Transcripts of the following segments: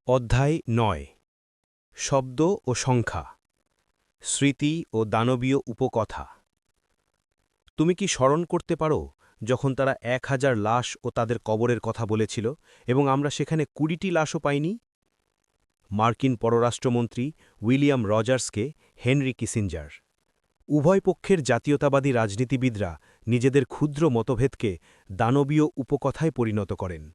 অধ্যায় ৯ শব্দ ও সংখ্যা স্মৃতি ও দানবীয় উপকথা তুমি কি স্মরণ করতে পারো যখন তারা ১,০০০ লাশ ও তাদের কবরের কথা বলেছিল এবং আমরা সেখানে ২০টি লাশও পাইনি? মার্কিন পররাষ্ট্রমন্ত্রী উইলিয়াম রজার্সকে হেনরি কিসিঞ্জার। উভয় পক্ষের জাতীয়তাবাদী রাজনীতিবিদরা নিজেদের ক্ষুদ্র মতভেদকে দানবীয় উপকথায় পরিণত করেন।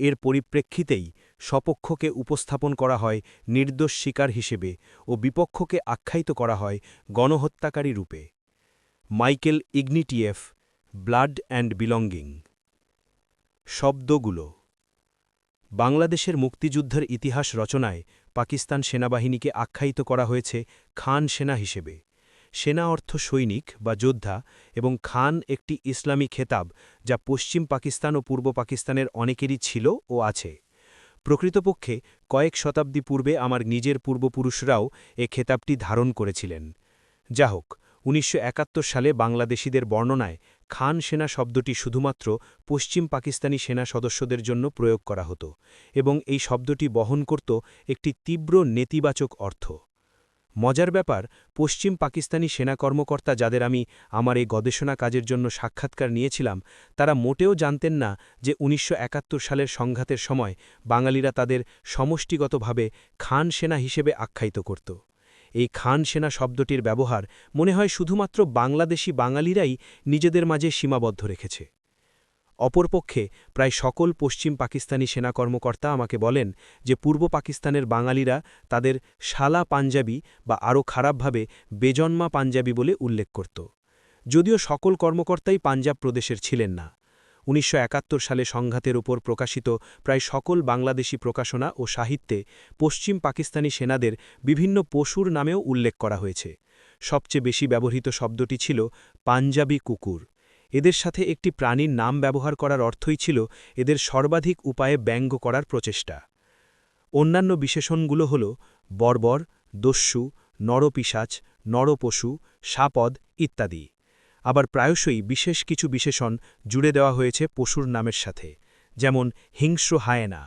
এর পরিপ্রেক্ষিতেই সপক্ষকে উপস্থাপন করা হয় নির্দোষ শিকার হিসেবে ও বিপক্ষকে আখ্যায়িত করা হয় গণহত্যাকারী রূপে। Michael Ignatieff, blood and belonging. শব্দগুলো বাংলাদেশের মুক্তিযুদ্ধের ইতিহাস রচনায় পাকিস্তান সেনাবাহিনীকে আখ্যায়িত করা হয়েছে খান সেনা হিসেবে। সেনা অর্থ সৈনিক বা যোদ্ধা এবং খান একটি ইসলামী খেতাব যা পশ্চিম পাকিস্তান ও পূর্ব পাকিস্তানের অনেকেরই ছিল ও আছে। প্রকৃতপক্ষে কয়েক শতাব্দী পূর্বে আমার নিজের পূর্বপুরুষরাও এ খেতাবটি ধারণ করেছিলেন। যা হোক, ১৯৭১ সালে বাংলাদেশিদের বর্ণনায় খান সেনা শব্দটি শুধুমাত্র পশ্চিম পাকিস্তানি সেনা সদস্যদের জন্য প্রয়োগ করা হতো এবং এই শব্দটি বহন করত একটি তীব্র নেতিবাচক অর্থ। মজার ব্যাপার, পশ্চিম পাকিস্তানি সেনা কর্মকর্তা যাদের আমি আমার এই গবেষণা কাজের জন্য সাক্ষাৎকার নিয়েছিলাম, তারা মোটেও জানতেন না যে ১৯৭১ সালের সংঘাতের সময় বাঙালিরা তাদের সমষ্টিগতভাবে খান সেনা হিসেবে আখ্যায়িত করত। এই খান সেনা শব্দটির ব্যবহার মনে হয় শুধুমাত্র বাংলাদেশি বাঙালিরাই নিজেদের মাঝে সীমাবদ্ধ রেখেছে। অপরপক্ষে প্রায় সকল পশ্চিম পাকিস্তানি সেনা কর্মকর্তা আমাকে বলেন যে পূর্ব পাকিস্তানের বাঙালিরা তাদের শালা পাঞ্জাবি বা আরও খারাপভাবে বেজন্মা পাঞ্জাবি বলে উল্লেখ করত। যদিও সকল কর্মকর্তাই পাঞ্জাব প্রদেশের ছিলেন না। ১৯৭১ সালে সংঘাতের উপর প্রকাশিত প্রায় সকল বাংলাদেশি প্রকাশনা ও সাহিত্যে পশ্চিম পাকিস্তানি সেনাদের বিভিন্ন পশুর নামেও উল্লেখ করা হয়েছে। সবচেয়ে বেশি ব্যবহৃত শব্দটি ছিল পাঞ্জাবি কুকুর। এদের সাথে একটি প্রাণীর নাম ব্যবহার করার অর্থই ছিল এদের সর্বাধিক উপায়ে ব্যঙ্গ করার প্রচেষ্টা। অন্যান্য বিশেষণগুলো হল বর্বর, দস্যু, নরপিশাচ, নরপশু, সাপদ ইত্যাদি। আবার প্রায়শই বিশেষ কিছু বিশেষণ জুড়ে দেওয়া হয়েছে পশুর নামের সাথে, যেমন হিংস্র হায়েনা।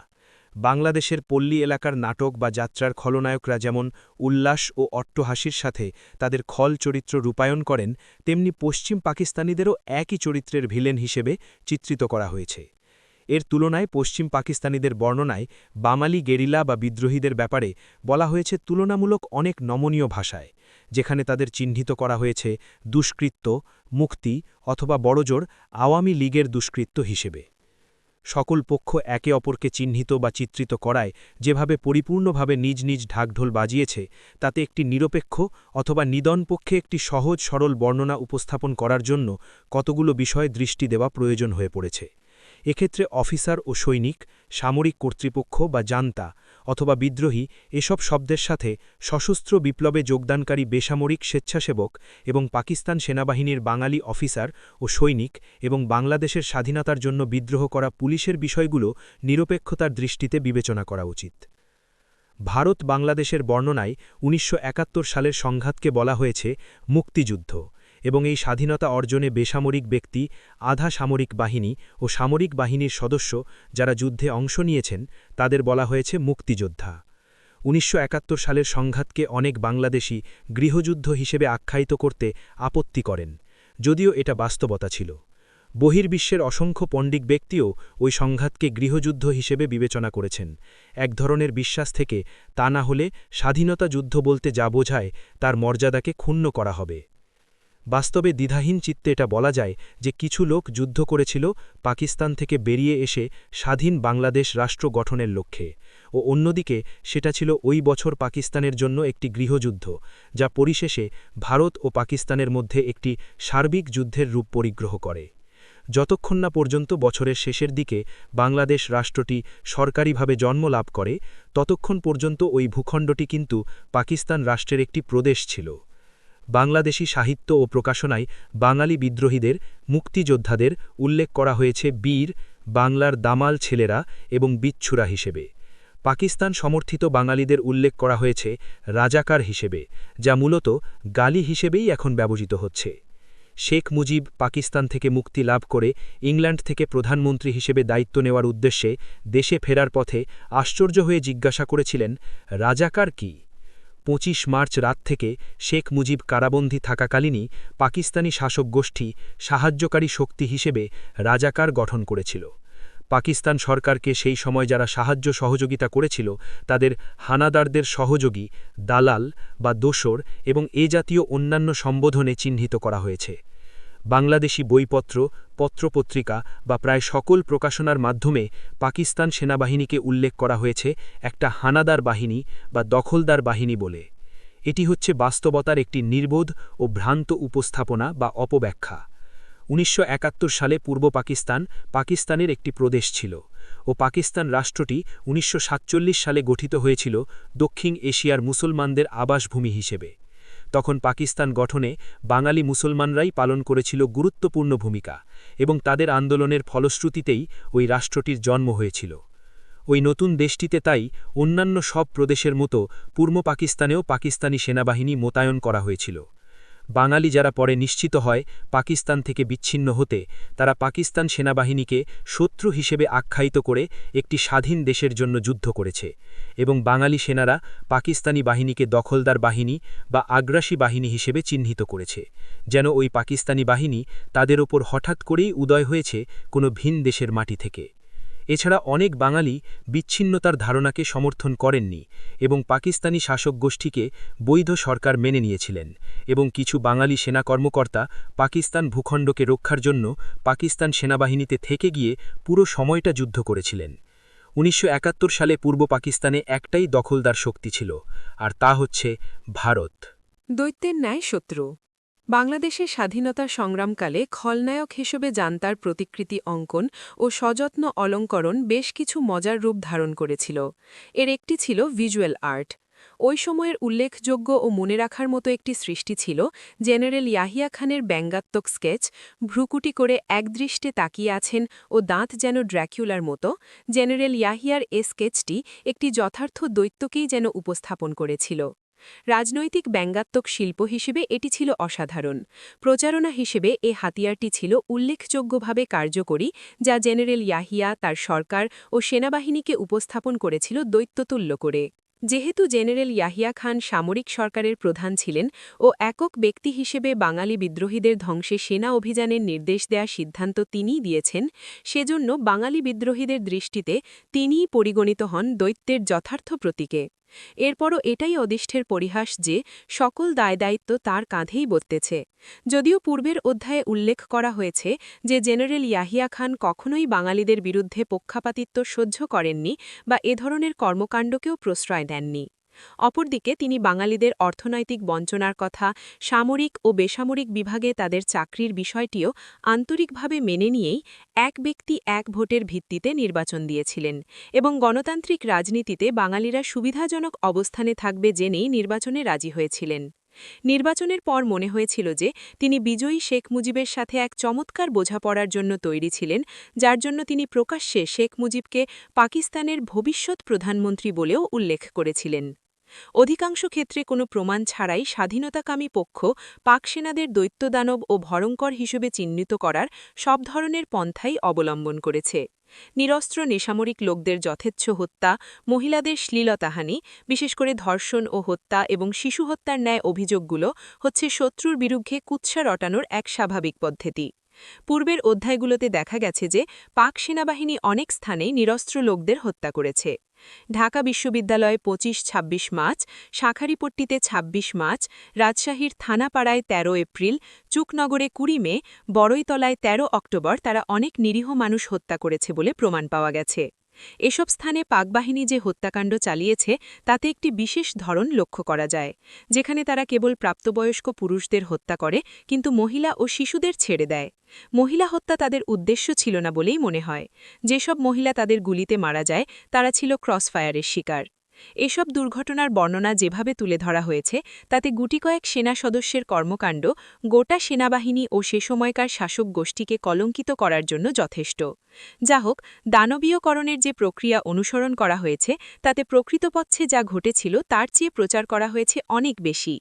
বাংলাদেশের পল্লী এলাকার নাটক বা যাত্রার খলনায়করা যেমন উল্লাস ও অট্টহাসির সাথে তাদের খল চরিত্র রূপায়ণ করেন, তেমনি পশ্চিম পাকিস্তানিদেরও একই চরিত্রের ভিলেন হিসেবে চিত্রিত করা হয়েছে। এর তুলনায় পশ্চিম পাকিস্তানিদের বর্ণনায় বামালি গেরিলা বা বিদ্রোহীদের ব্যাপারে বলা হয়েছে তুলনামূলক অনেক নমনীয় ভাষায়, যেখানে তাদের চিহ্নিত করা হয়েছে দুষ্কৃত্য, মুক্তি অথবা বড়জোর আওয়ামী লীগের দুষ্কৃত্য হিসেবে। সকল পক্ষ একে অপরকে চিহ্নিত বা চিত্রিত করায় যেভাবে পরিপূর্ণভাবে নিজ নিজ ঢাকঢোল বাজিয়েছে, তাতে একটি নিরপেক্ষ অথবা নিদনপক্ষে একটি সহজ সরল বর্ণনা উপস্থাপন করার জন্য কতগুলো বিষয় দৃষ্টি দেওয়া প্রয়োজন হয়ে পড়েছে। এক্ষেত্রে অফিসার ও সৈনিক, সামরিক কর্তৃপক্ষ বা জান্তা অথবা বিদ্রোহী এসব শব্দের সাথে সশস্ত্র বিপ্লবে যোগদানকারী বেসামরিক স্বেচ্ছাসেবক এবং পাকিস্তান সেনাবাহিনীর বাঙালি অফিসার ও সৈনিক এবং বাংলাদেশের স্বাধীনতার জন্য বিদ্রোহ করা পুলিশের বিষয়গুলো নিরপেক্ষতার দৃষ্টিতে বিবেচনা করা উচিত। ভারত বাংলাদেশের বর্ণনায় ১৯৭১ সালের সংঘাতকে বলা হয়েছে মুক্তিযুদ্ধ এবং এই স্বাধীনতা অর্জনে বেসামরিক ব্যক্তি, আধা সামরিক বাহিনী ও সামরিক বাহিনীর সদস্য যারা যুদ্ধে অংশ নিয়েছেন তাদের বলা হয়েছে মুক্তিযোদ্ধা। ১৯৭১ সালের সংঘাতকে অনেক বাংলাদেশী গৃহযুদ্ধ হিসেবে আখ্যায়িত করতে আপত্তি করেন, যদিও এটা বাস্তবতা ছিল। বহির্বিশ্বের অসংখ্য পণ্ডিত ব্যক্তিও ওই সংঘাতকে গৃহযুদ্ধ হিসেবে বিবেচনা করেছেন, এক ধরনের বিশ্বাস থেকে তা না হলে স্বাধীনতা যুদ্ধ বলতে যা বোঝায় তার মর্যাদাকে ক্ষুণ্ণ করা হবে। বাস্তবে দ্বিধাহীন চিত্তে এটা বলা যায় যে কিছু লোক যুদ্ধ করেছিল পাকিস্তান থেকে বেরিয়ে এসে স্বাধীন বাংলাদেশ রাষ্ট্র গঠনের লক্ষ্যে, ও অন্যদিকে সেটা ছিল ওই বছর পাকিস্তানের জন্য একটি গৃহযুদ্ধ, যা পরিশেষে ভারত ও পাকিস্তানের মধ্যে একটি সার্বিক যুদ্ধের রূপ পরিগ্রহ করে। যতক্ষণ না পর্যন্ত বছরের শেষের দিকে বাংলাদেশ রাষ্ট্রটি সরকারিভাবে জন্ম লাভ করে, ততক্ষণ পর্যন্ত ওই ভূখণ্ডটি কিন্তু পাকিস্তান রাষ্ট্রের একটি প্রদেশ ছিল। বাংলাদেশি সাহিত্য ও প্রকাশনায় বাঙালি বিদ্রোহীদের, মুক্তিযোদ্ধাদের উল্লেখ করা হয়েছে বীর, বাংলার দামাল ছেলেরা এবং বিচ্ছুরা হিসেবে। পাকিস্তান সমর্থিত বাঙালিদের উল্লেখ করা হয়েছে রাজাকার হিসেবে, যা মূলত গালি হিসেবেই এখন ব্যবহৃত হচ্ছে। শেখ মুজিব পাকিস্তান থেকে মুক্তি লাভ করে ইংল্যান্ড থেকে প্রধানমন্ত্রী হিসেবে দায়িত্ব নেওয়ার উদ্দেশ্যে দেশে ফেরার পথে আশ্চর্য হয়ে জিজ্ঞাসা করেছিলেন, রাজাকার কি? ২৫ মার্চ রাত থেকে শেখ মুজিব কারাবন্দী থাকাকালীনই পাকিস্তানি শাসক গোষ্ঠী সাহায্যকারী শক্তি হিসেবে রাজাকার গঠন করেছিল। পাকিস্তান সরকারকে সেই সময় যারা সাহায্য সহযোগিতা করেছিল তাদের হানাদারদের সহযোগী, দালাল বা দোসর এবং এ জাতীয় অন্যান্য সম্বোধনে চিহ্নিত করা হয়েছে। বাংলাদেশি বইপত্র, পত্রপত্রিকা বা প্রায় সকল প্রকাশনার মাধ্যমে পাকিস্তান সেনাবাহিনীকে উল্লেখ করা হয়েছে একটা হানাদার বাহিনী বা দখলদার বাহিনী বলে। এটি হচ্ছে বাস্তবতার একটি নির্বোধ ও ভ্রান্ত উপস্থাপনা বা অপব্যাখ্যা। ১৯৭১ সালে পূর্ব পাকিস্তান পাকিস্তানের একটি প্রদেশ ছিল ও পাকিস্তান রাষ্ট্রটি ১৯৪৭ সালে গঠিত হয়েছিল দক্ষিণ এশিয়ার মুসলমানদের আবাসভূমি হিসেবে। তখন পাকিস্তান গঠনে বাঙালি মুসলমানরাই পালন করেছিল গুরুত্বপূর্ণ ভূমিকা এবং তাদের আন্দোলনের ফলশ্রুতিতেই ওই রাষ্ট্রটির জন্ম হয়েছিল। ওই নতুন দেশটিতে তাই অন্যান্য সব প্রদেশের মতো পূর্ব পাকিস্তানেও পাকিস্তানি সেনাবাহিনী মোতায়েন করা হয়েছিল। বাঙালি যারা পরে নিশ্চিত হয় পাকিস্তান থেকে বিচ্ছিন্ন হতে, তারা পাকিস্তান সেনাবাহিনীকে শত্রু হিসেবে আখ্যায়িত করে একটি স্বাধীন দেশের জন্য যুদ্ধ করেছে এবং বাঙালি সেনারা পাকিস্তানি বাহিনীকে দখলদার বাহিনী বা আগ্রাসী বাহিনী হিসেবে চিহ্নিত করেছে, যেন ওই পাকিস্তানি বাহিনী তাদের ওপর হঠাৎ করেই উদয় হয়েছে কোনো ভিন দেশের মাটি থেকে। এছাড়া অনেক বাঙালি বিচ্ছিন্নতার ধারণাকে সমর্থন করেননি এবং পাকিস্তানি শাসক গোষ্ঠীকে বৈধ সরকার মেনে নিয়েছিলেন এবং কিছু বাঙালি সেনা কর্মকর্তা পাকিস্তান ভূখণ্ডকে রক্ষার জন্য পাকিস্তান সেনাবাহিনীতে থেকে গিয়ে পুরো সময়টা যুদ্ধ করেছিলেন। ১৯৭১ সালে পূর্ব পাকিস্তানে একটাই দখলদার শক্তি ছিল, আর তা হচ্ছে ভারত। দৈত্যের ন্যায় শত্রু। বাংলাদেশের স্বাধীনতা সংগ্রামকালে খলনায়ক হিসেবে জান্তার প্রতিকৃতি অঙ্কন ও সযত্ন অলঙ্করণ বেশ কিছু মজার রূপ ধারণ করেছিল। এর একটি ছিল ভিজুয়াল আর্ট। ওই সময়ের উল্লেখযোগ্য ও মনে রাখার মতো একটি সৃষ্টি ছিল জেনারেল ইয়াহিয়া খানের ব্যঙ্গাত্মক স্কেচ, ভ্রুকুটি করে একদৃষ্টে তাকিয়ে আছেন ও দাঁত যেন ড্র্যাকুলার মতো। জেনারেল ইয়াহিয়ার এ স্কেচটি একটি যথার্থ দৈত্যকেই যেন উপস্থাপন করেছিল। রাজনৈতিক ব্যঙ্গাত্মক শিল্প হিসেবে এটি ছিল অসাধারণ। প্রচারণা হিসেবে এ হাতিয়ারটি ছিল উল্লেখযোগ্যভাবে কার্যকরী, যা জেনারেল ইয়াহিয়া তার সরকার ও সেনাবাহিনীকে উপস্থাপন করেছিল দৈত্যতুল্য করে। যেহেতু জেনারেল ইয়াহিয়া খান সামরিক সরকারের প্রধান ছিলেন ও একক ব্যক্তি হিসেবে বাঙালি বিদ্রোহীদের ধ্বংসে সেনা অভিযানের নির্দেশ দেওয়ার সিদ্ধান্ত তিনিই দিয়েছেন, সেজন্য বাঙালি বিদ্রোহীদের দৃষ্টিতে তিনিই পরিগণিত হন দৈত্যের যথার্থ প্রতীকে। এরপরও এটাই অদিষ্টের পরিহাস যে সকল দায়দায়িত্ব তার কাঁধেই বর্তেছে। যদিও পূর্বের অধ্যায়ে উল্লেখ করা হয়েছে যে জেনারেল ইয়াহিয়া খান কখনোই বাঙালিদের বিরুদ্ধে পক্ষপাতিত্ব সহ্য করেননি বা এ ধরনের কর্মকাণ্ডকেও প্রশ্রয় দেননি। অপরদিকে তিনি বাঙালিদের অর্থনৈতিক বঞ্চনার কথা, সামরিক ও বেসামরিক বিভাগে তাদের চাকরির বিষয়টিও আন্তরিকভাবে মেনে নিয়েই এক ব্যক্তি এক ভোটের ভিত্তিতে নির্বাচন দিয়েছিলেন এবং গণতান্ত্রিক রাজনীতিতে বাঙালিরা সুবিধাজনক অবস্থানে থাকবে জেনেই নির্বাচনে রাজি হয়েছিলেন। নির্বাচনের পর মনে হয়েছিল যে তিনি বিজয়ী শেখ মুজিবের সাথে এক চমৎকার বোঝাপড়ার জন্য তৈরি ছিলেন, যার জন্য তিনি প্রকাশ্যে শেখ মুজিবকে পাকিস্তানের ভবিষ্যৎ প্রধানমন্ত্রী বলেও উল্লেখ করেছিলেন। অধিকাংশ ক্ষেত্রে কোনো প্রমাণ ছাড়াই স্বাধীনতাকামী পক্ষ পাক সেনাদের দৈত্যদানব ও ভয়ঙ্কর হিসেবে চিহ্নিত করার সব ধরনের পন্থাই অবলম্বন করেছে। নিরস্ত্র নেশামরিক লোকদের যথেচ্ছ হত্যা, মহিলাদের শ্লীলতাহানি, বিশেষ করে ধর্ষণ ও হত্যা এবং শিশু হত্যার ন্যায় অভিযোগগুলো হচ্ছে শত্রুর বিরুদ্ধে কুৎসা রটানোর এক স্বাভাবিক পদ্ধতি। পূর্বের অধ্যায়গুলোতে দেখা গেছে যে পাক সেনাবাহিনী অনেক স্থানেই নিরস্ত্র লোকদের হত্যা করেছে। ঢাকা বিশ্ববিদ্যালয়ে ২৫-২৬ মার্চ, শাঁখারীপট্টিতে ২৬ মার্চ, রাজশাহীর থানাপাড়ায় ১৩ এপ্রিল, চুকনগরে ২০ মে, বড়ইতলায় ১৩ অক্টোবর তারা অনেক নিরীহ মানুষ হত্যা করেছে বলে প্রমাণ পাওয়া গেছে। এসব স্থানে পাকবাহিনী যে হত্যাকাণ্ড চালিয়েছে তাতে একটি বিশেষ ধরন লক্ষ্য করা যায়, যেখানে তারা কেবল প্রাপ্তবয়স্ক পুরুষদের হত্যা করে কিন্তু মহিলা ও শিশুদের ছেড়ে দেয়। মহিলা হত্যা তাদের উদ্দেশ্য ছিল না বলেই মনে হয়। যেসব মহিলা তাদের গুলিতে মারা যায় তারা ছিল ক্রসফায়ারের শিকার। এসব দুর্ঘটনার বর্ণনা যেভাবে তুলে ধরা হয়েছে তাতে গুটিকয়েক সেনা সদস্যের কর্মকাণ্ড গোটা সেনাবাহিনী ও সে সময়কার শাসক গোষ্ঠীকে কলঙ্কিত করার জন্য যথেষ্ট। যা হোক, দানবীয়করণের যে প্রক্রিয়া অনুসরণ করা হয়েছে তাতে প্রকৃতপক্ষে যা ঘটেছিল তার চেয়ে প্রচার করা হয়েছে অনেক বেশি।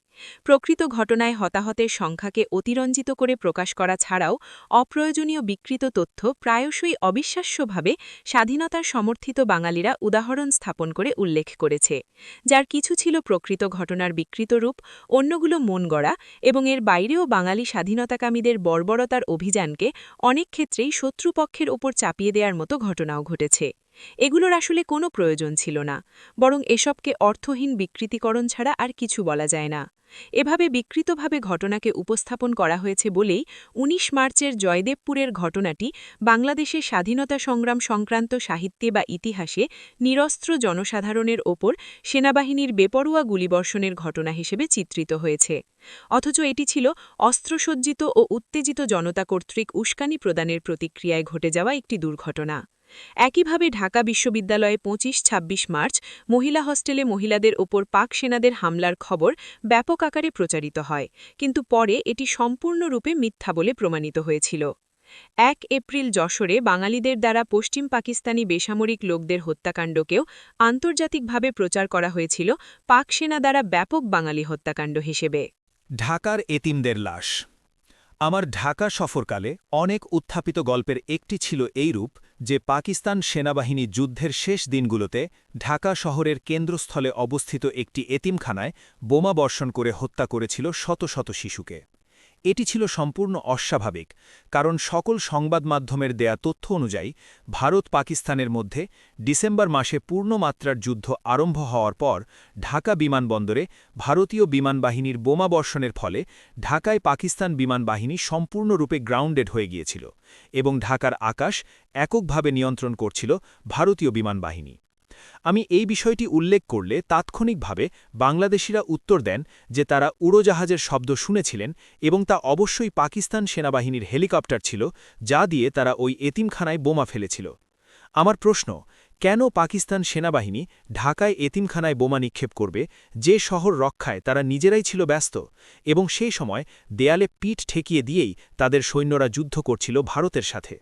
প্রকৃত ঘটনায় হতাহতের সংখ্যাকে অতিরঞ্জিত করে প্রকাশ করা ছাড়াও অপ্রয়োজনীয় বিকৃত তথ্য প্রায়শই অবিশ্বাস্যভাবে স্বাধীনতার সমর্থিত বাঙালিরা উদাহরণ স্থাপন করে উল্লেখ করেছে, যার কিছু ছিল প্রকৃত ঘটনার বিকৃত রূপ, অন্যগুলো মন গড়া, এবং এর বাইরেও বাঙালি স্বাধীনতাকামীদের বর্বরতার অভিযানকে অনেক ক্ষেত্রেই শত্রুপক্ষের ওপর চাপিয়ে দেওয়ার মতো ঘটনাও ঘটেছে। এগুলোর আসলে কোনো প্রয়োজন ছিল না, বরং এসবকে অর্থহীন বিকৃতিকরণ ছাড়া আর কিছু বলা যায় না। এভাবে বিকৃতভাবে ঘটনাকে উপস্থাপন করা হয়েছে বলেই ১৯ মার্চের জয়দেবপুরের ঘটনাটি বাংলাদেশের স্বাধীনতা সংগ্রাম সংক্রান্ত সাহিত্যে বা ইতিহাসে নিরস্ত্র জনসাধারণের ওপর সেনাবাহিনীর বেপরোয়া গুলিবর্ষণের ঘটনা হিসেবে চিত্রিত হয়েছে। অথচ এটি ছিল অস্ত্রসজ্জিত ও উত্তেজিত জনতা কর্তৃক উস্কানি প্রদানের প্রতিক্রিয়ায় ঘটে যাওয়া একটি দুর্ঘটনা। একইভাবে ঢাকা বিশ্ববিদ্যালয়ে ২৫-২৬ মার্চ মহিলা হস্টেলে মহিলাদের ওপর পাক সেনাদের হামলার খবর ব্যাপক আকারে প্রচারিত হয়, কিন্তু পরে এটি সম্পূর্ণরূপে মিথ্যা বলে প্রমাণিত হয়েছিল। ১ এপ্রিল যশোরে বাঙালিদের দ্বারা পশ্চিম পাকিস্তানি বেসামরিক লোকদের হত্যাকাণ্ডকেও আন্তর্জাতিকভাবে প্রচার করা হয়েছিল পাক সেনা দ্বারা ব্যাপক বাঙালি হত্যাকাণ্ড হিসেবে। ঢাকার এতিমদের লাশ। আমার ঢাকা সফরকালে অনেক উত্থাপিত গল্পের একটি ছিল এইরূপ যে পাকিস্তান সেনাবাহিনী যুদ্ধের শেষ দিনগুলোতে ঢাকা শহরের কেন্দ্রস্থলে অবস্থিত একটি এতিমখানায় বোমা বর্ষণ করে হত্যা করেছিল শত শত শিশুকে। এটি ছিল সম্পূর্ণ অস্বাভাবিক, কারণ সকল সংবাদ মাধ্যমের দেয়া তথ্য অনুযায়ী ভারত পাকিস্তানের মধ্যে ডিসেম্বর মাসে পূর্ণমাত্রার যুদ্ধ আরম্ভ হওয়ার পর ঢাকা বিমানবন্দরে ভারতীয় বিমানবাহিনীর বোমা বর্ষণের ফলে ঢাকায় পাকিস্তান বিমানবাহিনী সম্পূর্ণরূপে গ্রাউন্ডেড হয়ে গিয়েছিল এবং ঢাকার আকাশ এককভাবে নিয়ন্ত্রণ করছিল ভারতীয় বিমানবাহিনী। আমি এই বিষয়টি উল্লেখ করলে তাৎক্ষণিকভাবে বাংলাদেশিরা উত্তর দেন যে তারা উড়োজাহাজের শব্দ শুনেছিলেন এবং তা অবশ্যই পাকিস্তান সেনাবাহিনীর হেলিকপ্টার ছিল, যা দিয়ে তারা ওই এতিমখানায় বোমা ফেলেছিল। আমার প্রশ্ন, কেন পাকিস্তান সেনাবাহিনী ঢাকায় এতিমখানায় বোমা নিক্ষেপ করবে, যে শহর রক্ষায় তারা নিজেরাই ছিল ব্যস্ত এবং সেই সময় দেয়ালে পিঠ ঠেকিয়ে দিয়েই তাদের সৈন্যরা যুদ্ধ করছিল ভারতের সাথে?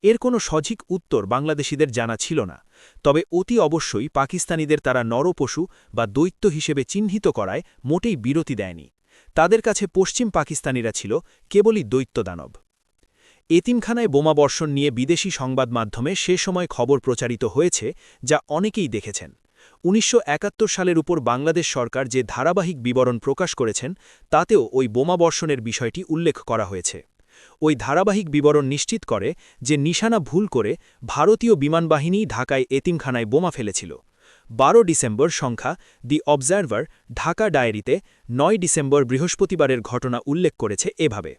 এর কোনো সঠিক উত্তর বাংলাদেশিদের জানা ছিল না, তবে অতি অবশ্যই পাকিস্তানিদের তারা নরপশু বা দৈত্য হিসেবে চিহ্নিত করায় মোটেই বিরতি দেয়নি। তাদের কাছে পশ্চিম পাকিস্তানিরা ছিল কেবলই দৈত্যদানব। এতিমখানায় বোমা বর্ষণ নিয়ে বিদেশি সংবাদ মাধ্যমে সে সময় খবর প্রচারিত হয়েছে, যা অনেকেই দেখেছেন। ১৯৭১ সালের উপর বাংলাদেশ সরকার যে ধারাবাহিক বিবরণ প্রকাশ করেছেন তাতেও ওই বোমা বর্ষণের বিষয়টি উল্লেখ করা হয়েছে। ওই ধারাবাহিক বিবরণ নিশ্চিত করে যে নিশানা ভুল করে ভারতীয় বিমানবাহিনী ঢাকায় এতিমখানায় বোমা ফেলেছিল। ১২ ডিসেম্বর সংখ্যা দি অবজারভার ঢাকা ডায়েরিতে ৯ ডিসেম্বর বৃহস্পতিবারের ঘটনা উল্লেখ করেছে এভাবে: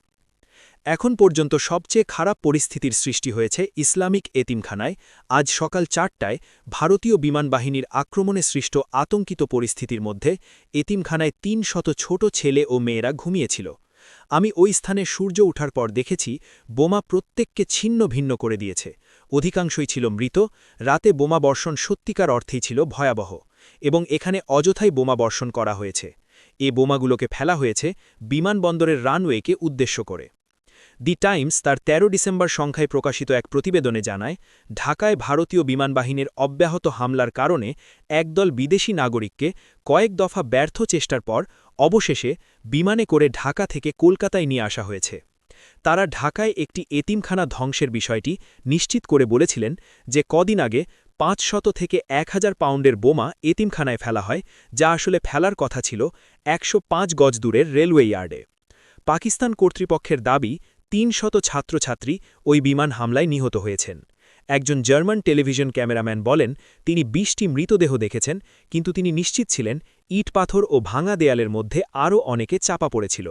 এখন পর্যন্ত সবচেয়ে খারাপ পরিস্থিতির সৃষ্টি হয়েছে ইসলামিক এতিমখানায়। আজ সকাল ৪টায় ভারতীয় বিমানবাহিনীর আক্রমণে সৃষ্ট আতঙ্কিত পরিস্থিতির মধ্যে এতিমখানায় ৩০০ ছোট ছেলে ও মেয়েরা ঘুমিয়েছিল। আমি ওই স্থানে সূর্য ওঠার পর দেখেছি বোমা প্রত্যেককে ছিন্ন ভিন্ন করে দিয়েছে। অধিকাংশই ছিল মৃত। রাতে বোমা বর্ষণ সত্যিকার অর্থেই ছিল ভয়াবহ এবং এখানে অযথাই বোমা বর্ষণ করা হয়েছে। এ বোমাগুলোকে ফেলা হয়েছে বিমানবন্দরের রানওয়েকে উদ্দেশ্য করে। দি টাইমস তার ১৩ ডিসেম্বর সংখ্যায় প্রকাশিত এক প্রতিবেদনে জানায়, ঢাকায় ভারতীয় বিমানবাহিনীর অব্যাহত হামলার কারণে একদল বিদেশি নাগরিককে কয়েক দফা ব্যর্থ চেষ্টার পর অবশেষে বিমানে করে ঢাকা থেকে কলকাতায় নিয়ে আসা হয়েছে। তারা ঢাকায় একটি এতিমখানা ধ্বংসের বিষয়টি নিশ্চিত করে বলেছিলেন যে কদিন আগে ৫০০ থেকে ১০০০ পাউন্ডের বোমা এতিমখানায় ফেলা হয়, যা আসলে ফেলার কথা ছিল ১০৫ গজ দূরের রেলওয়ে ইয়ার্ডে। পাকিস্তান কর্তৃপক্ষের দাবি ৩০০ ছাত্রছাত্রী ওই বিমান হামলায় নিহত হয়েছেন। একজন জার্মান টেলিভিশন ক্যামেরাম্যান বলেন তিনি ২০টি মৃতদেহ দেখেছেন, কিন্তু তিনি নিশ্চিত ছিলেন ইটপাথর ও ভাঙা দেয়ালের মধ্যে আরও অনেকে চাপা পড়েছিল।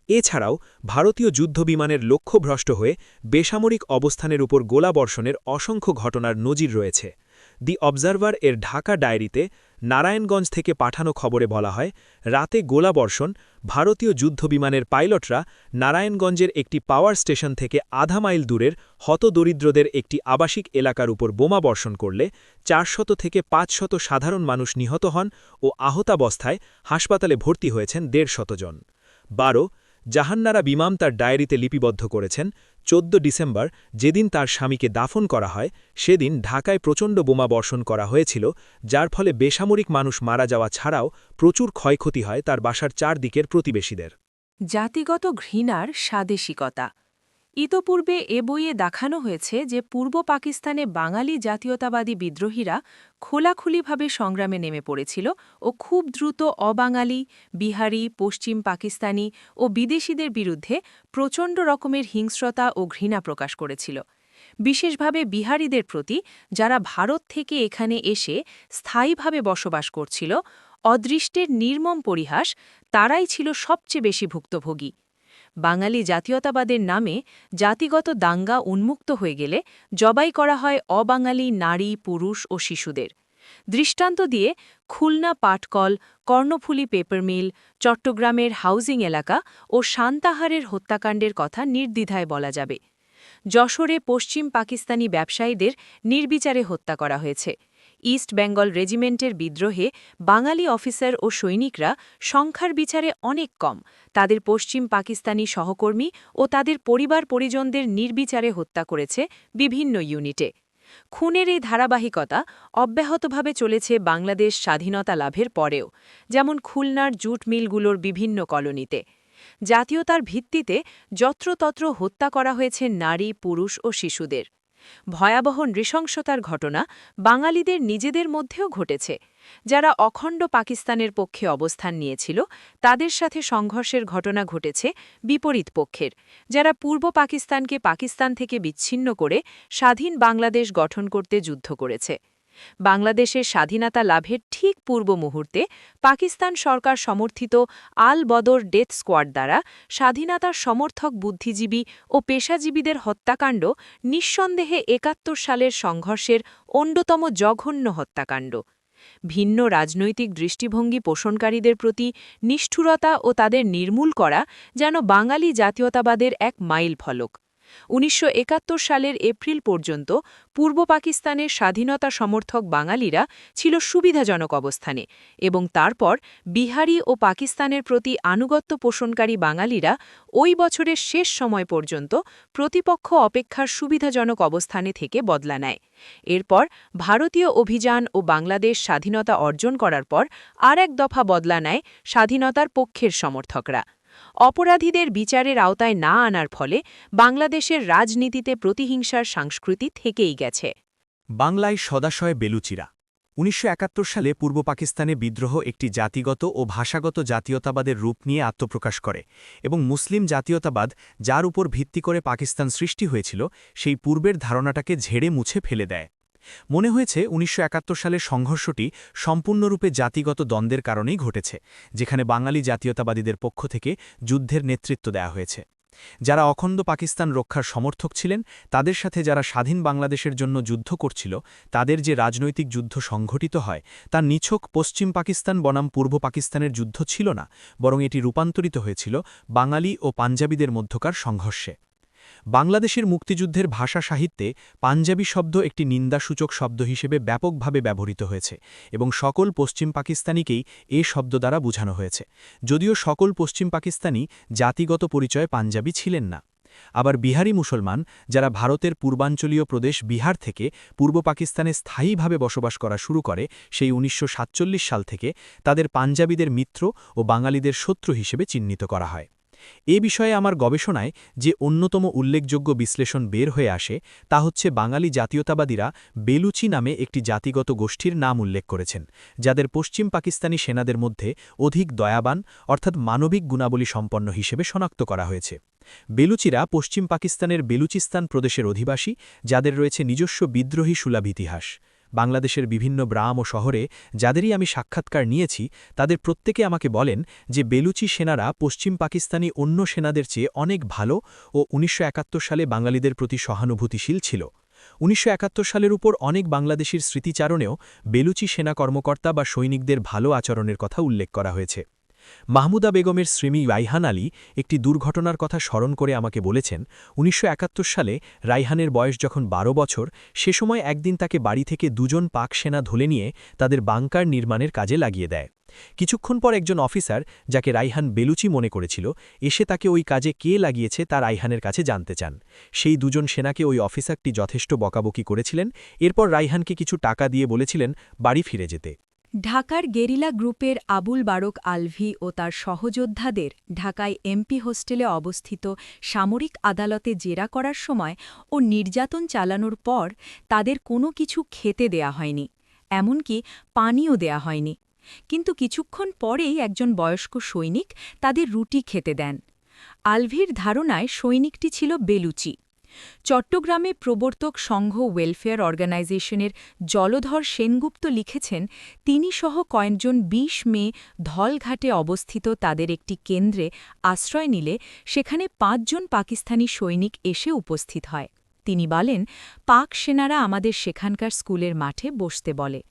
এছাড়াও ভারতীয় যুদ্ধবিমানের লক্ষ্যভ্রষ্ট হয়ে বেসামরিক অবস্থানের উপর গোলাবর্ষণের অসংখ্য ঘটনার নজির রয়েছে, দি অবজারভার এর ঢাকা ডায়েরিতে নারায়ণগঞ্জ থেকে পাঠানো খবরে বলা হয়, রাতে গোলাবর্ষণ, ভারতীয় যুদ্ধবিমানের পাইলটরা নারায়ণগঞ্জের একটি পাওয়ার স্টেশন থেকে আধা মাইল দূরের হতদরিদ্রদের একটি আবাসিক এলাকার উপর বোমা বর্ষণ করলে 400 থেকে 500 সাধারণ মানুষ নিহত হন ও আহতাবস্থায় হাসপাতালে ভর্তি হয়েছেন 150 জন। 12 জাহান্নারা বিমাম তার ডায়েরিতে লিপিবদ্ধ করেছেন, 14 ডিসেম্বর যেদিন তার স্বামীকে দাফন করা হয় সেদিন ঢাকায় প্রচণ্ড বোমা বর্ষণ করা হয়েছিল, যার ফলে বেসামরিক মানুষ মারা যাওয়া ছাড়াও প্রচুর ক্ষয়ক্ষতি হয় তার বাসার চারদিকের প্রতিবেশীদের। জাতিগত ঘৃণার স্বাদেশিকতা। ইতপূর্বে এ বইয়ে দেখানো হয়েছে যে পূর্ব পাকিস্তানে বাঙালি জাতীয়তাবাদী বিদ্রোহীরা খোলাখুলিভাবে সংগ্রামে নেমে পড়েছিল ও খুব দ্রুত অবাঙালি, বিহারি, পশ্চিম পাকিস্তানি ও বিদেশিদের বিরুদ্ধে প্রচণ্ড রকমের হিংস্রতা ও ঘৃণা প্রকাশ করেছিল। বিশেষভাবে বিহারিদের প্রতি, যারা ভারত থেকে এখানে এসে স্থায়ীভাবে বসবাস করছিল, অদৃষ্টের নির্মম পরিহাস, তারাই ছিল সবচেয়ে বেশি ভুক্তভোগী। বাঙালি জাতীয়তাবাদের নামে জাতিগত দাঙ্গা উন্মুক্ত হয়ে গেলে জবাই করা হয় অবাঙালি নারী, পুরুষ ও শিশুদের। দৃষ্টান্ত দিয়ে খুলনা পাটকল, কর্ণফুলী পেপার মিল, চট্টগ্রামের হাউজিং এলাকা ও সান্তাহারের হত্যাকাণ্ডের কথা নির্দ্বিধায় বলা যাবে। যশোরে পশ্চিম পাকিস্তানি ব্যবসায়ীদের নির্বিচারে হত্যা করা হয়েছে। ইস্ট বেঙ্গল রেজিমেন্টের বিদ্রোহে বাঙালি অফিসার ও সৈনিকরা সংখ্যার বিচারে অনেক কম, তাদের পশ্চিম পাকিস্তানি সহকর্মী ও তাদের পরিবার পরিজনদের নির্বিচারে হত্যা করেছে বিভিন্ন ইউনিটে। খুনের এই ধারাবাহিকতা অব্যাহতভাবে চলেছে বাংলাদেশ স্বাধীনতা লাভের পরেও, যেমন খুলনার জুট মিলগুলোর বিভিন্ন কলোনিতে। জাতীয়তার ভিত্তিতে যত্রতত্র হত্যা করা হয়েছে নারী, পুরুষ ও শিশুদের। ভয়াবহ নৃশংসতার ঘটনা বাঙালিদের নিজেদের মধ্যেও ঘটেছে। যারা অখণ্ড পাকিস্তানের পক্ষে অবস্থান নিয়েছিল, তাদের সাথে সংঘর্ষের ঘটনা ঘটেছে বিপরীত পক্ষের, যারা পূর্ব পাকিস্তানকে পাকিস্তান থেকে বিচ্ছিন্ন করে স্বাধীন বাংলাদেশ গঠন করতে যুদ্ধ করেছে। বাংলাদেশের স্বাধীনতা লাভের ঠিক পূর্ব মুহূর্তে পাকিস্তান সরকার সমর্থিত আল বদর ডেথ স্কোয়াড দ্বারা স্বাধীনতার সমর্থক বুদ্ধিজীবী ও পেশাজীবীদের হত্যাকাণ্ড নিঃসন্দেহে ৭১ সালের সংঘর্ষের অন্যতম জঘন্য হত্যাকাণ্ড। ভিন্ন রাজনৈতিক দৃষ্টিভঙ্গি পোষণকারীদের প্রতি নিষ্ঠুরতা ও তাদের নির্মূল করা যেন বাঙালি জাতীয়তাবাদের এক মাইল ফলক। ১৯৭১ সালের এপ্রিল পর্যন্ত পূর্ব পাকিস্তানের স্বাধীনতা সমর্থক বাঙালিরা ছিল সুবিধাজনক অবস্থানে, এবং তারপর বিহারি ও পাকিস্তানের প্রতি আনুগত্য পোষণকারী বাঙালিরা ওই বছরের শেষ সময় পর্যন্ত প্রতিপক্ষ অপেক্ষার সুবিধাজনক অবস্থানে থেকে বদলা নেয়। এরপর ভারতীয় অভিযান ও বাংলাদেশ স্বাধীনতা অর্জন করার পর আর এক দফা বদলা নেয় স্বাধীনতার পক্ষের সমর্থকরা। অপরাধীদের বিচারের আওতায় না আনার ফলে বাংলাদেশের রাজনীতিতে প্রতিহিংসার সংস্কৃতি থেকেই গেছে। বাংলায় সদাশয় বেলুচিরা। ১৯৭১ সালে পূর্ব পাকিস্তানে বিদ্রোহ একটি জাতিগত ও ভাষাগত জাতীয়তাবাদের রূপ নিয়ে আত্মপ্রকাশ করে এবং মুসলিম জাতীয়তাবাদ, যার উপর ভিত্তি করে পাকিস্তান সৃষ্টি হয়েছিল, সেই পূর্বের ধারণাটাকে ঝেড়ে মুছে ফেলে দেয়। মনে হয়েছে ১৯৭১ সালের সংঘর্ষটি সম্পূর্ণরূপে জাতিগত দ্বন্দ্বের কারণেই ঘটেছে, যেখানে বাঙালি জাতীয়তাবাদীদের পক্ষ থেকে যুদ্ধের নেতৃত্ব দেওয়া হয়েছে। যারা অখণ্ড পাকিস্তান রক্ষার সমর্থক ছিলেন, তাদের সাথে যারা স্বাধীন বাংলাদেশের জন্য যুদ্ধ করছিল, তাদের যে রাজনৈতিক যুদ্ধ সংঘটিত হয় তা নিছক পশ্চিম পাকিস্তান বনাম পূর্ব পাকিস্তানের যুদ্ধ ছিল না, বরং এটি রূপান্তরিত হয়েছিল বাঙালি ও পাঞ্জাবিদের মধ্যকার সংঘর্ষে। বাংলাদেশের মুক্তিযুদ্ধের ভাষা সাহিত্যে পাঞ্জাবি শব্দ একটি নিন্দাসূচক শব্দ হিসেবে ব্যাপকভাবে ব্যবহৃত হয়েছে এবং সকল পশ্চিম পাকিস্তানিকেই এ শব্দ দ্বারা বোঝানো হয়েছে, যদিও সকল পশ্চিম পাকিস্তানি জাতিগত পরিচয়ে পাঞ্জাবি ছিলেন না। আবার বিহারি মুসলমান, যারা ভারতের পূর্বাঞ্চলীয় প্রদেশ বিহার থেকে পূর্ব পাকিস্তানে স্থায়ীভাবে বসবাস করা শুরু করে সেই ১৯৪৭ সাল থেকে, তাদের পাঞ্জাবিদের মিত্র ও বাঙালিদের শত্রু হিসেবে চিহ্নিত করা হয়। এ বিষয়ে আমার গবেষণায় যে অন্যতম উল্লেখযোগ্য বিশ্লেষণ বের হয়ে আসে তা হচ্ছে বাঙালি জাতীয়তাবাদীরা বেলুচি নামে একটি জাতিগত গোষ্ঠীর নাম উল্লেখ করেছেন, যাদের পশ্চিম পাকিস্তানি সেনাদের মধ্যে অধিক দয়াবান অর্থাৎ মানবিক গুণাবলী সম্পন্ন হিসেবে শনাক্ত করা হয়েছে। বেলুচিরা পশ্চিম পাকিস্তানের বেলুচিস্তান প্রদেশের অধিবাসী, যাদের রয়েছে নিজস্ব বিদ্রোহী সুলভ ইতিহাস। বাংলাদেশের বিভিন্ন গ্রাম ও শহরে যাদেরই আমি সাক্ষাৎকার নিয়েছি, তাদের প্রত্যেকে আমাকে বলেন যে বেলুচি সেনারা পশ্চিম পাকিস্তানি অন্য সেনাদের চেয়ে অনেক ভালো ও ১৯৭১ সালে বাঙালিদের প্রতি সহানুভূতিশীল ছিল। ১৯৭১ সালের উপর অনেক বাংলাদেশির স্মৃতিচারণেও বেলুচি সেনা কর্মকর্তা বা সৈনিকদের ভালো আচরণের কথা উল্লেখ করা হয়েছে। মাহমুদা বেগমের স্বামী রাইহান আলী একটি দুর্ঘটনার কথা স্মরণ করে আমাকে বলেছেন, ১৯৭১ সালে রাইহানের বয়স যখন ১২ বছর, সে সময় একদিন তাকে বাড়ি থেকে দুজন পাক সেনা ধরে নিয়ে তাদের বাংকার নির্মাণের কাজে লাগিয়ে দেয়। কিছুক্ষণ পর একজন অফিসার, যাকে রাইহান বেলুচি মনে করেছিল, এসে তাকে ওই কাজে কে লাগিয়েছে তা রাইহানের কাছে জানতে চান। সেই দুজন সেনাকে ওই অফিসারটি যথেষ্ট বকাবকি করেছিলেন। এরপর রাইহানকে কিছু টাকা দিয়ে বলেছিলেন বাড়ি ফিরে যেতে। ঢাকার গেরিলা গ্রুপের আবুল বারক আলভি ও তার সহযোদ্ধাদের ঢাকায় এমপি হোস্টেলে অবস্থিত সামরিক আদালতে জেরা করার সময় ও নির্যাতন চালানোর পর তাদের কোনো কিছু খেতে দেয়া হয়নি, এমনকি পানিও দেয়া হয়নি। কিন্তু কিছুক্ষণ পরেই একজন বয়স্ক সৈনিক তাদের রুটি খেতে দেন। আলভির ধারণায় সৈনিকটি ছিল বেলুচি। চট্টগ্রামে প্রবর্তক সংঘ ওয়েলফেয়ার অর্গানাইজেশনের জলধর সেনগুপ্ত লিখেছেন, তিনি সহ কয়েকজন ২০ মে ধলঘাটে অবস্থিত তাদের একটি কেন্দ্রে আশ্রয় নিলে সেখানে ৫ জন পাকিস্তানি সৈনিক এসে উপস্থিত হয়। তিনি বলেন, পাক সেনারা আমাদের সেখানকার স্কুলের মাঠে বসতে বলে।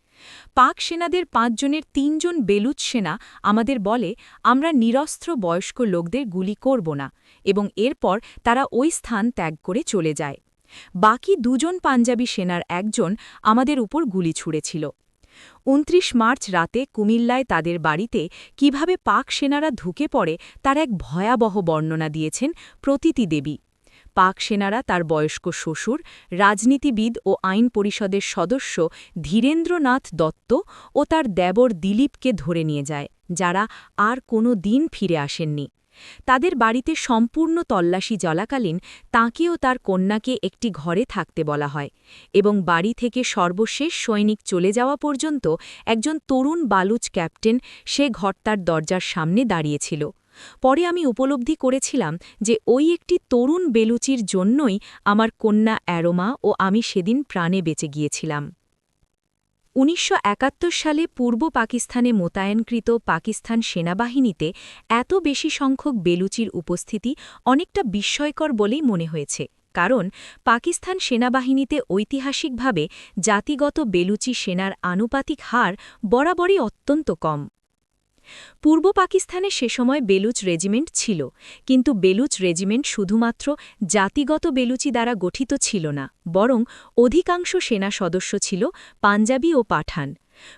পাক সেনাদের ৫ জনের ৩ জন বেলুচ সেনা আমাদের বলে, আমরা নিরস্ত্র বয়স্ক লোকদের গুলি করব না, এবং এরপর তারা ওই স্থান ত্যাগ করে চলে যায়। বাকি ২ জন পাঞ্জাবি সেনার একজন আমাদের উপর গুলি ছুঁড়েছিল। ২৯ মার্চ রাতে কুমিল্লায় তাদের বাড়িতে কিভাবে পাক সেনারা ঢুকে পড়ে তার এক ভয়াবহ বর্ণনা দিয়েছেন প্রতীতি দেবী। পাক সেনারা তার বয়স্ক শ্বশুর, রাজনীতিবিদ ও আইন পরিষদের সদস্য ধীরেন্দ্রনাথ দত্ত ও তার দেবর দিলীপকে ধরে নিয়ে যায়, যারা আর কোনো দিন ফিরে আসেননি। তাদের বাড়িতে সম্পূর্ণ তল্লাশি চলাকালীন তাঁকে ও তার কন্যাকে একটি ঘরে থাকতে বলা হয়, এবং বাড়ি থেকে সর্বশেষ সৈনিক চলে যাওয়া পর্যন্ত একজন তরুণ বালুচ ক্যাপ্টেন সে ঘরটার দরজার সামনে দাঁড়িয়েছিল। পরে আমি উপলব্ধি করেছিলাম যে ওই একটি তরুণ বেলুচির জন্যই আমার কন্যা অ্যারোমা ও আমি সেদিন প্রাণে বেঁচে গিয়েছিলাম। ১৯৭১ সালে পূর্ব পাকিস্তানে মোতায়েনকৃত পাকিস্তান সেনাবাহিনীতে এত বেশি সংখ্যক বেলুচির উপস্থিতি অনেকটা বিস্ময়কর বলেই মনে হয়েছে, কারণ পাকিস্তান সেনাবাহিনীতে ঐতিহাসিকভাবে জাতিগত বেলুচি সেনার আনুপাতিক হার বরাবরই অত্যন্ত কম। পূর্ব পাকিস্তানে সে সময় বেলুচ রেজিমেন্ট ছিল, কিন্তু বেলুচ রেজিমেন্ট শুধুমাত্র জাতিগত বেলুচি দ্বারা গঠিত ছিল না, বরং অধিকাংশ সেনা সদস্য ছিল পাঞ্জাবি ও পাঠান।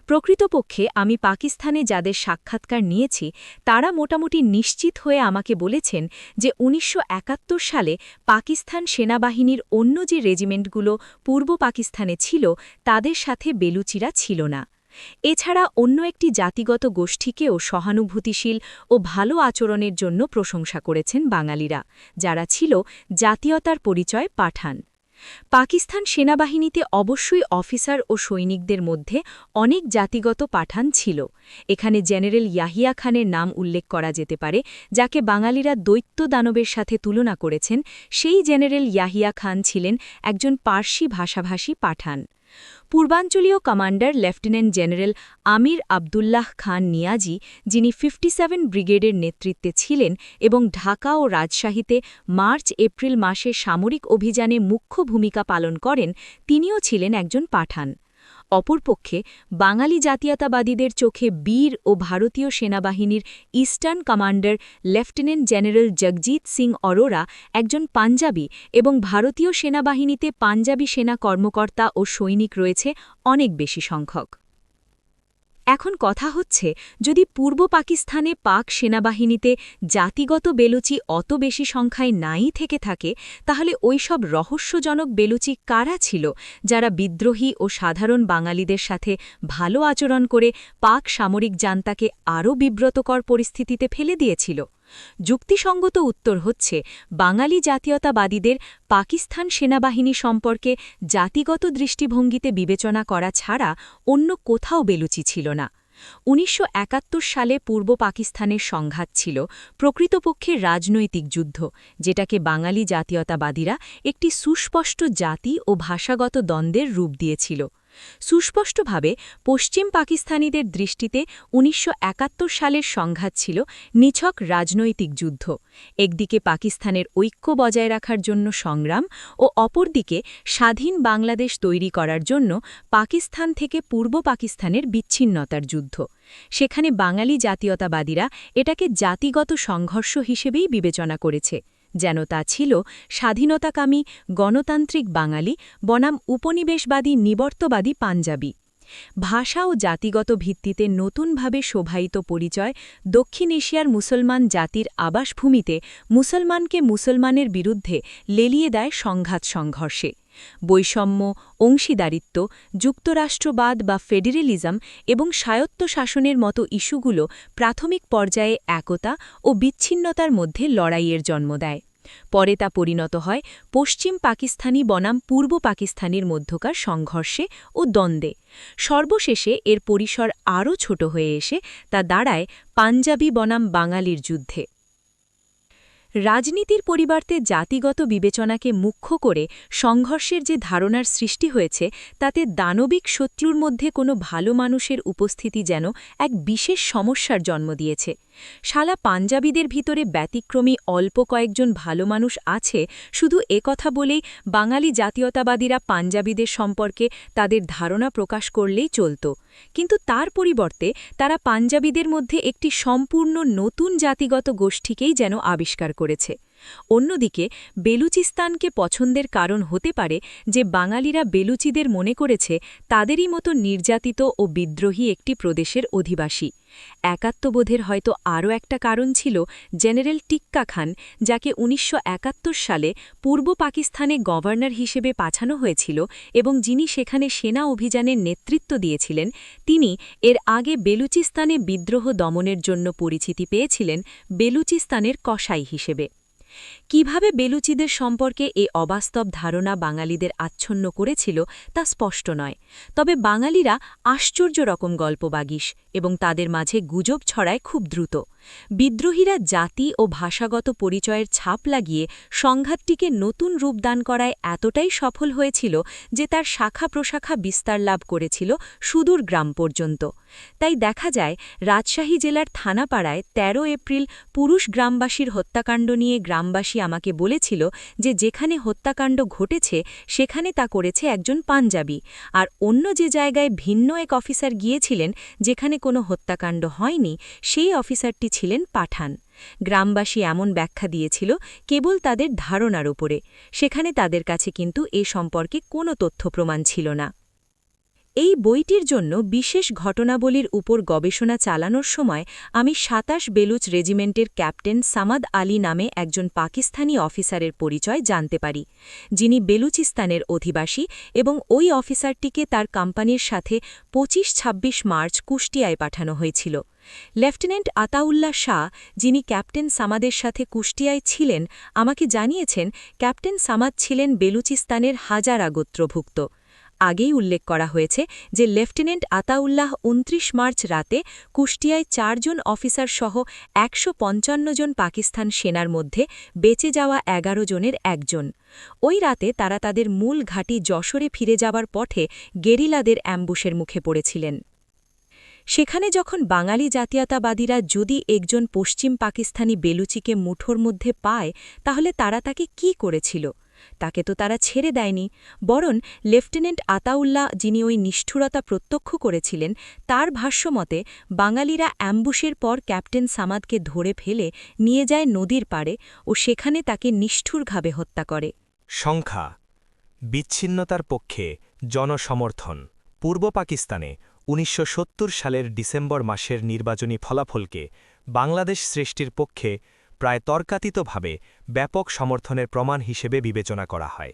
প্রকৃতপক্ষে আমি পাকিস্তানে যাদের সাক্ষাৎকার নিয়েছি তারা মোটামুটি নিশ্চিত হয়ে আমাকে বলেছেন যে ১৯৭১ সালে পাকিস্তান সেনাবাহিনীর অন্য যে রেজিমেন্টগুলো পূর্ব পাকিস্তানে ছিল তাদের সাথে বেলুচিরা ছিল না। এছাড়া অন্য একটি জাতিগত গোষ্ঠীকেও সহানুভূতিশীল ও ভালো আচরণের জন্য প্রশংসা করেছেন বাঙালিরা, যারা ছিল জাতীয়তার পরিচয় পাঠান। পাকিস্তান সেনাবাহিনীতে অবশ্যই অফিসার ও সৈনিকদের মধ্যে অনেক জাতিগত পাঠান ছিল। এখানে জেনারেল ইয়াহিয়া খানের নাম উল্লেখ করা যেতে পারে, যাকে বাঙালিরা দৈত্য দানবের সাথে তুলনা করেছেন। সেই জেনারেল ইয়াহিয়া খান ছিলেন একজন পার্সি ভাষাভাষী পাঠান। পূর্বাঞ্চলীয় কমান্ডার লেফটেন্যান্ট জেনারেল আমির আবদুল্লাহ খান নিয়াজি, যিনি 57 ব্রিগেডের নেতৃত্বে ছিলেন এবং ঢাকা ও রাজশাহীতে মার্চ-এপ্রিল মাসে সামরিক অভিযানে মুখ্য ভূমিকা পালন করেন, তিনিও ছিলেন একজন পাঠান। অপরপক্ষে বাঙালি জাতীয়তাবাদীদের চোখে বীর ও ভারতীয় সেনাবাহিনীর eastern commander lieutenant general Jagjit Singh Aurora একজন পাঞ্জাবি, এবং ভারতীয় সেনাবাহিনীতে পাঞ্জাবি সেনা কর্মকর্তা ও সৈনিক রয়েছে অনেক বেশি সংখ্যক। এখন কথা হচ্ছে, যদি পূর্ব পাকিস্তানে পাক সেনাবাহিনীতে জাতিগত বেলুচি অত বেশি সংখ্যায় নাই থেকে থাকে, তাহলে ওইসব রহস্যজনক বেলুচি কারা ছিল, যারা বিদ্রোহী ও সাধারণ বাঙালিদের সাথে ভালো আচরণ করে পাক সামরিক জান্তাকে আরও বিব্রতকর পরিস্থিতিতে ফেলে দিয়েছিল? যুক্তিসঙ্গত উত্তর হচ্ছে, বাঙালি জাতীয়তাবাদীদের পাকিস্তান সেনাবাহিনী সম্পর্কে জাতিগত দৃষ্টিভঙ্গিতে বিবেচনা করা ছাড়া অন্য কোথাও বেলুচি ছিল না। ১৯৭১ সালে পূর্ব পাকিস্তানের সংঘাত ছিল প্রকৃতপক্ষে রাজনৈতিক যুদ্ধ, যেটাকে বাঙালি জাতীয়তাবাদীরা একটি সুস্পষ্ট জাতি ও ভাষাগত দ্বন্দ্বের রূপ দিয়েছিল। সুস্পষ্টভাবে পশ্চিম পাকিস্তানিদের দৃষ্টিতে ১৯৭১ সালের সংঘাত ছিল নিছক রাজনৈতিক যুদ্ধ, একদিকে পাকিস্তানের ঐক্য বজায় রাখার জন্য সংগ্রাম ও অপরদিকে স্বাধীন বাংলাদেশ তৈরি করার জন্য পাকিস্তান থেকে পূর্ব পাকিস্তানের বিচ্ছিন্নতার যুদ্ধ। সেখানে বাঙালি জাতীয়তাবাদীরা এটাকে জাতিগত সংঘর্ষ হিসেবেই বিবেচনা করেছে, যেন তা ছিল স্বাধীনতাকামী গণতান্ত্রিক বাঙালি বনাম উপনিবেশবাদী নিবর্তবাদী পাঞ্জাবি। ভাষা ও জাতিগত ভিত্তিতে নতুনভাবে শোভায়িত পরিচয় দক্ষিণ এশিয়ার মুসলমান জাতির আবাসভূমিতে মুসলমানকে মুসলমানের বিরুদ্ধে লেলিয়ে দেয় সংঘাত-সংঘর্ষে। বৈষম্য, অংশীদারিত্ব, যুক্তরাষ্ট্রবাদ বা ফেডারেলিজম এবং স্বায়ত্তশাসনের মতো ইস্যুগুলো প্রাথমিক পর্যায়ে একতা ও বিচ্ছিন্নতার মধ্যে লড়াইয়ের জন্ম দেয়। পরে তা পরিণত হয় পশ্চিম পাকিস্তানি বনাম পূর্ব পাকিস্তানের মধ্যকার সংঘর্ষে ও দ্বন্দ্বে। সর্বশেষে এর পরিসর আরও ছোট হয়ে এসে তা দাঁড়ায় পাঞ্জাবি বনাম বাঙালির যুদ্ধে। রাজনীতির পরিবর্তে জাতিগত বিবেচনাকে মুখ্য করে সংঘর্ষের যে ধারণার সৃষ্টি হয়েছে, তাতে দানবিক শত্রুর মধ্যে কোনো ভালো মানুষের উপস্থিতি যেন এক বিশেষ সমস্যার জন্ম দিয়েছে। শালা পাঞ্জাবিদের ভিতরে ব্যতিক্রমী অল্প কয়েকজন ভালো মানুষ আছে শুধু একথা বলেই বাঙালি জাতীয়তাবাদীরা পাঞ্জাবিদের সম্পর্কে তাদের ধারণা প্রকাশ করলেই চলত, কিন্তু তার পরিবর্তে তারা পাঞ্জাবিদের মধ্যে একটি সম্পূর্ণ নতুন জাতিগত গোষ্ঠীকেই যেন আবিষ্কার করেছে। অন্যদিকে বেলুচিস্তানকে পছন্দের কারণ হতে পারে যে বাঙালিরা বেলুচিদের মনে করেছে তাদেরই মতো নির্যাতিত ও বিদ্রোহী একটি প্রদেশের অধিবাসী। একাত্মবোধের হয়তো আরও একটা কারণ ছিল জেনারেল টিক্কা খান, যাকে ১৯৭১ সালে পূর্ব পাকিস্তানে গভর্নর হিসেবে পাঠানো হয়েছিল এবং যিনি সেখানে সেনা অভিযানের নেতৃত্ব দিয়েছিলেন। তিনি এর আগে বেলুচিস্তানে বিদ্রোহ দমনের জন্য পরিচিতি পেয়েছিলেন বেলুচিস্তানের কসাই হিসেবে। কিভাবে বেলুচিদের সম্পর্কে এই অবাস্তব ধারণা বাঙালিদের আচ্ছন্ন করেছিল তা স্পষ্ট নয়, তবে বাঙালিরা আশ্চর্য রকম গল্পবাগীশ এবং তাদের মাঝে গুজব ছড়ায় খুব দ্রুত। বিদ্রোহীরা জাতি ও ভাষাগত পরিচয়ের ছাপ লাগিয়ে সংঘাতটিকে নতুন রূপ দান করায় এতটাই সফল হয়েছিল যে তার শাখা প্রশাখা বিস্তার লাভ করেছিল সুদূর গ্রাম পর্যন্ত। তাই দেখা যায় রাজশাহী জেলার থানাপাড়ায় ১৩ এপ্রিল পুরুষ গ্রামবাসীর হত্যাকাণ্ড নিয়ে গ্রামবাসী আমাকে বলেছিল যে যেখানে হত্যাকাণ্ড ঘটেছে সেখানে তা করেছে একজন পাঞ্জাবি, আর অন্য যে জায়গায় ভিন্ন এক অফিসার গিয়েছিলেন যেখানে কোনো হত্যাকাণ্ড হয়নি, সেই অফিসারটি ছিলেন পাঠান। গ্রামবাসী এমন ব্যাখ্যা দিয়েছিল কেবল তাদের ধারণার উপরে, সেখানে তাদের কাছে কিন্তু এ সম্পর্কে কোনো তথ্য প্রমাণ ছিল না। এই বইটির জন্য বিশেষ ঘটনাবলীর উপর গবেষণা চালানোর সময় আমি ২৭ বেলুচ রেজিমেন্টের ক্যাপ্টেন সামাদ আলী নামে একজন পাকিস্তানি অফিসারের পরিচয় জানতে পারি, যিনি বেলুচিস্তানের অধিবাসী, এবং ওই অফিসারটিকে তার কোম্পানির সাথে ২৫-২৬ মার্চ কুষ্টিয়ায় পাঠানো হয়েছিল। লেফটেন্যান্ট আতাউল্লাহ শাহ, যিনি ক্যাপ্টেন সামাদের সাথে কুষ্টিয়ায় ছিলেন, আমাকে জানিয়েছেন ক্যাপ্টেন সামাদ ছিলেন বেলুচিস্তানের হাজারা গোত্রভুক্ত। আগেই উল্লেখ করা হয়েছে যে লেফটেন্যান্ট আতাউল্লাহ ২৯ মার্চ রাতে কুষ্টিয়ায় ৪ জন অফিসার সহ ১৫৫ জন পাকিস্তান সেনার মধ্যে বেঁচে যাওয়া ১১ জনের একজন। ওই রাতে তারা তাদের মূল ঘাঁটি যশোরে ফিরে যাবার পথে গেরিলাদের অ্যাম্বুশের মুখে পড়েছিলেন। সেখানে যখন বাঙালি জাতীয়তাবাদীরা যদি একজন পশ্চিম পাকিস্তানি বেলুচিকে মুঠোর মধ্যে পায়, তাহলে তারা তাকে কি করেছিল? তাকে তো তারা ছেড়ে দেয়নি, বরং লেফটেন্যান্ট আতাউল্লাহ, যিনি ওই নিষ্ঠুরতা প্রত্যক্ষ করেছিলেন, তার ভাষ্যমতে বাঙালিরা অ্যাম্বুশের পর ক্যাপ্টেন সামাদকে ধরে ফেলে নিয়ে যায় নদীর পাড়ে ও সেখানে তাকে নিষ্ঠুরভাবে হত্যা করে। সংখ্যা: বিচ্ছিন্নতার পক্ষে জনসমর্থন। পূর্ব পাকিস্তানে ১৯৭০ সালের ডিসেম্বর মাসের নির্বাচনী ফলাফলকে বাংলাদেশ সৃষ্টির পক্ষে প্রায় তর্কাতীতভাবে ব্যাপক সমর্থনের প্রমাণ হিসেবে বিবেচনা করা হয়।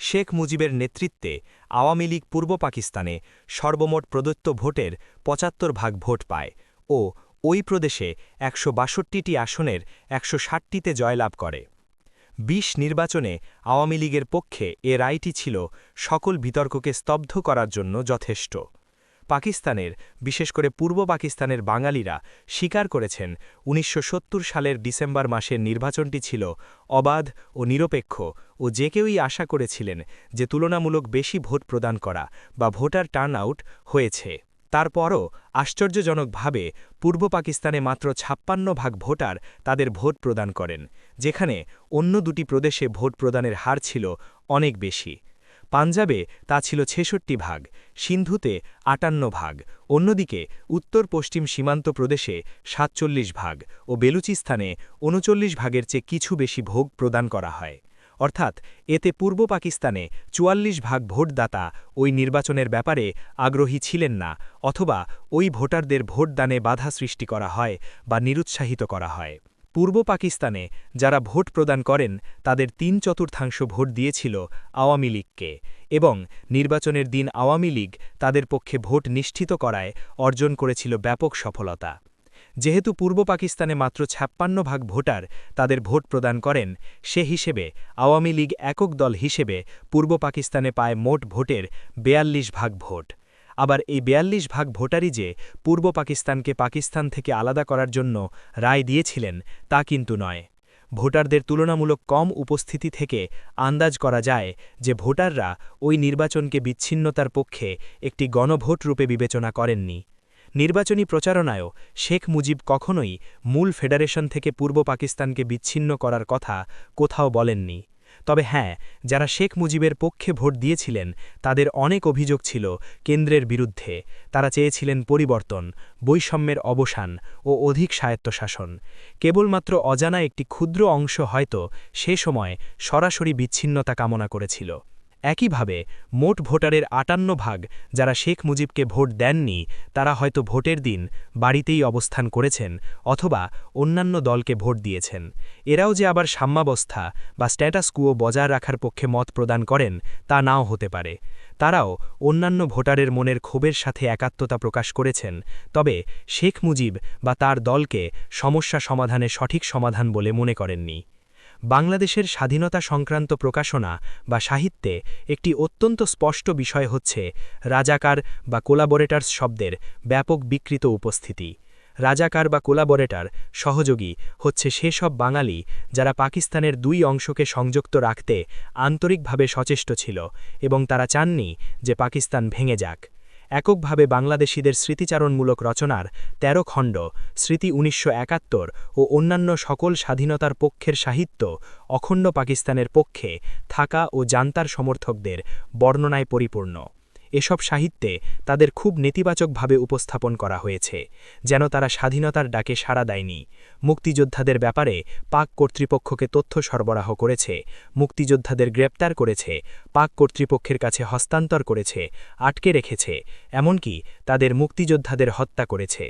শেখ মুজিবের নেতৃত্বে আওয়ামী লীগ পূর্ব পাকিস্তানে সর্বমোট প্রদত্ত ভোটের ৭৫% ভোট পায় ও ওই প্রদেশে ১৬২টি আসনের ১৬০টিতে জয়লাভ করে। ২০ নির্বাচনে আওয়ামী লীগের পক্ষে এ রায়টি ছিল সকল বিতর্ককে স্তব্ধ করার জন্য যথেষ্ট। পাকিস্তানের, বিশেষ করে পূর্ব পাকিস্তানের বাঙালিরা স্বীকার করেছেন ১৯৭০ সালের ডিসেম্বর মাসের নির্বাচনটি ছিল অবাধ ও নিরপেক্ষ ও যে কেউই আশা করেছিলেন যে তুলনামূলক বেশি ভোট প্রদান করা বা ভোটার টার্নআউট হয়েছে। তারপরও আশ্চর্যজনকভাবে পূর্ব পাকিস্তানে মাত্র ৫৬% ভোটার তাদের ভোট প্রদান করেন, যেখানে অন্য দুটি প্রদেশে ভোট প্রদানের হার ছিল অনেক বেশি। পাঞ্জাবে তা ছিল ৬৬%, সিন্ধুতে ৫৮%, অন্যদিকে উত্তর পশ্চিম সীমান্ত প্রদেশে ৪৭% ও বেলুচিস্তানে ৩৯%-এর চেয়ে কিছু বেশি ভোগ প্রদান করা হয়। অর্থাৎ এতে পূর্ব পাকিস্তানে ৪৪% ভোটদাতা ওই নির্বাচনের ব্যাপারে আগ্রহী ছিলেন না, অথবা ওই ভোটারদের ভোটদানে বাধা সৃষ্টি করা হয় বা নিরুৎসাহিত করা হয়। পূর্ব পাকিস্তানে যারা ভোট প্রদান করেন তাদের ৩/৪ ভোট দিয়েছিল আওয়ামী লীগকে, এবং নির্বাচনের দিন আওয়ামী লীগ তাদের পক্ষে ভোট নিশ্চিত করায় অর্জন করেছিল ব্যাপক সফলতা। যেহেতু পূর্ব পাকিস্তানে মাত্র ৫৬% ভোটার তাদের ভোট প্রদান করেন, সে হিসেবে আওয়ামী লীগ একক দল হিসেবে পূর্ব পাকিস্তানে পায় মোট ভোটের ৪২% ভোট। আবার এই ৪২% ভোটারই যে পূর্ব পাকিস্তানকে পাকিস্তান থেকে আলাদা করার জন্য রায় দিয়েছিলেন তা কিন্তু নয়। ভোটারদের তুলনামূলক কম উপস্থিতি থেকে আন্দাজ করা যায় যে ভোটাররা ওই নির্বাচনকে বিচ্ছিন্নতার পক্ষে একটি গণভোট রূপে বিবেচনা করেননি। নির্বাচনী প্রচারণায়ও শেখ মুজিব কখনোই মূল ফেডারেশন থেকে পূর্ব পাকিস্তানকে বিচ্ছিন্ন করার কথা কোথাও বলেননি। তবে হ্যাঁ, যারা শেখ মুজিবের পক্ষে ভোট দিয়েছিলেন তাদের অনেক অভিযোগ ছিল কেন্দ্রের বিরুদ্ধে। তারা চেয়েছিলেন পরিবর্তন, বৈষম্যের অবসান ও অধিক স্বায়ত্তশাসন। কেবলমাত্র অজানা একটি ক্ষুদ্র অংশ হয়তো সে সময় সরাসরি বিচ্ছিন্নতা কামনা করেছিল। একইভাবে মোট ভোটারের ৫৮% যারা শেখ মুজিবকে ভোট দেননি তারা হয়তো ভোটের দিন বাড়িতেই অবস্থান করেছেন অথবা অন্যান্য দলকে ভোট দিয়েছেন। এরাও যে আবার সাম্যাবস্থা বা স্ট্যাটাস কুয়ো বজায় রাখার পক্ষে মত প্রদান করেন তা নাও হতে পারে। তারাও অন্যান্য ভোটারের মনের ক্ষোভের সাথে একাত্মতা প্রকাশ করেছেন, তবে শেখ মুজিব বা তার দলকে সমস্যা সমাধানে সঠিক সমাধান বলে মনে করেননি। বাংলাদেশের স্বাধীনতা সংক্রান্ত প্রকাশনা বা সাহিত্যে একটি অত্যন্ত স্পষ্ট বিষয় হচ্ছে রাজাকার বা কোলাবোরেটার্স শব্দের ব্যাপক বিকৃত উপস্থিতি। রাজাকার বা কোলাবোরেটার সহযোগী হচ্ছে সেসব বাঙালি যারা পাকিস্তানের দুই অংশকে সংযুক্ত রাখতে আন্তরিকভাবে সচেষ্ট ছিল এবং তারা চাননি যে পাকিস্তান ভেঙে যাক। এককভাবে বাংলাদেশীদের স্মৃতিচারণমূলক রচনার ১৩ খণ্ড, স্মৃতি ১৯৭১ ও অন্যান্য সকল স্বাধীনতার পক্ষের সাহিত্য অখণ্ড পাকিস্তানের পক্ষে থাকা ও জান্তার সমর্থকদের বর্ণনায় পরিপূর্ণ। এসব সাহিত্যে তাদের খুব নেতিবাচকভাবে উপস্থাপন করা হয়েছে, যেন তারা স্বাধীনতার ডাকে সাড়া দেয়নি। মুক্তিযোদ্ধাদের ব্যাপারে পাক কর্তৃপক্ষকে তথ্য সরবরাহ করেছে, মুক্তিযোদ্ধাদের গ্রেপ্তার করেছে, পাক কর্তৃপক্ষের কাছে হস্তান্তর করেছে, আটকে রেখেছে, এমনকি তাদের মুক্তিযোদ্ধাদের হত্যা করেছে।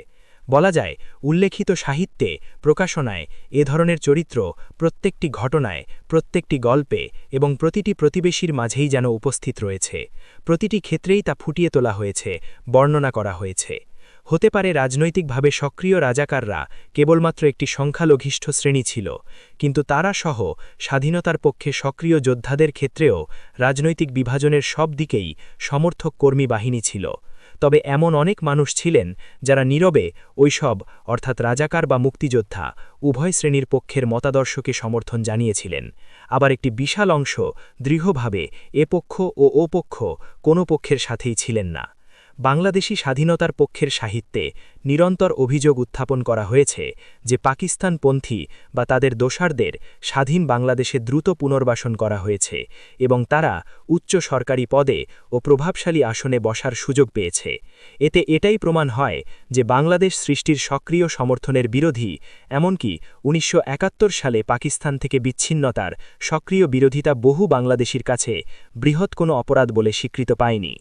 বলা যায়, উল্লেখিত সাহিত্যে, প্রকাশনায় এ ধরনের চরিত্র প্রত্যেকটি ঘটনায়, প্রত্যেকটি গল্পে এবং প্রতিটি প্রতিবেশীর মাঝেই যেন উপস্থিত রয়েছে। প্রতিটি ক্ষেত্রেই তা ফুটিয়ে তোলা হয়েছে, বর্ণনা করা হয়েছে। হতে পারে রাজনৈতিকভাবে সক্রিয় রাজাকাররা কেবলমাত্র একটি সংখ্যালঘিষ্ঠ শ্রেণী ছিল, কিন্তু তারা সহ স্বাধীনতার পক্ষে সক্রিয় যোদ্ধাদের ক্ষেত্রেও রাজনৈতিক বিভাজনের সব দিকেই সমর্থক কর্মী বাহিনী ছিল। তবে এমন অনেক মানুষ ছিলেন যারা নীরবে ওইসব অর্থাৎ রাজাকার বা মুক্তিযোদ্ধা উভয় শ্রেণীর পক্ষের মতাদর্শকে সমর্থন জানিয়েছিলেন। আবার একটি বিশাল অংশ দৃঢ়ভাবে এ পক্ষ ও ও পক্ষ কোনো পক্ষের সাথেই ছিলেন না। বাংলাদেশী স্বাধীনতার পক্ষের সাহিত্যে নিরন্তর অভিযোগ উত্থাপন করা হয়েছে যে পাকিস্তানপন্থী বা তাদের দোসরদের স্বাধীন বাংলাদেশে দ্রুত পুনর্বাসন করা হয়েছে এবং তারা উচ্চ সরকারি পদে ও প্রভাবশালী আসনে বসার সুযোগ পেয়েছে। এতে এটাই প্রমাণ হয় যে বাংলাদেশ সৃষ্টির সক্রিয় সমর্থনের বিরোধী, এমনকি ১৯৭১ সালে পাকিস্তান থেকে বিচ্ছিন্নতার সক্রিয় বিরোধিতা বহু বাংলাদেশীর কাছে বৃহৎ কোনো অপরাধ বলে স্বীকৃত পায়নি।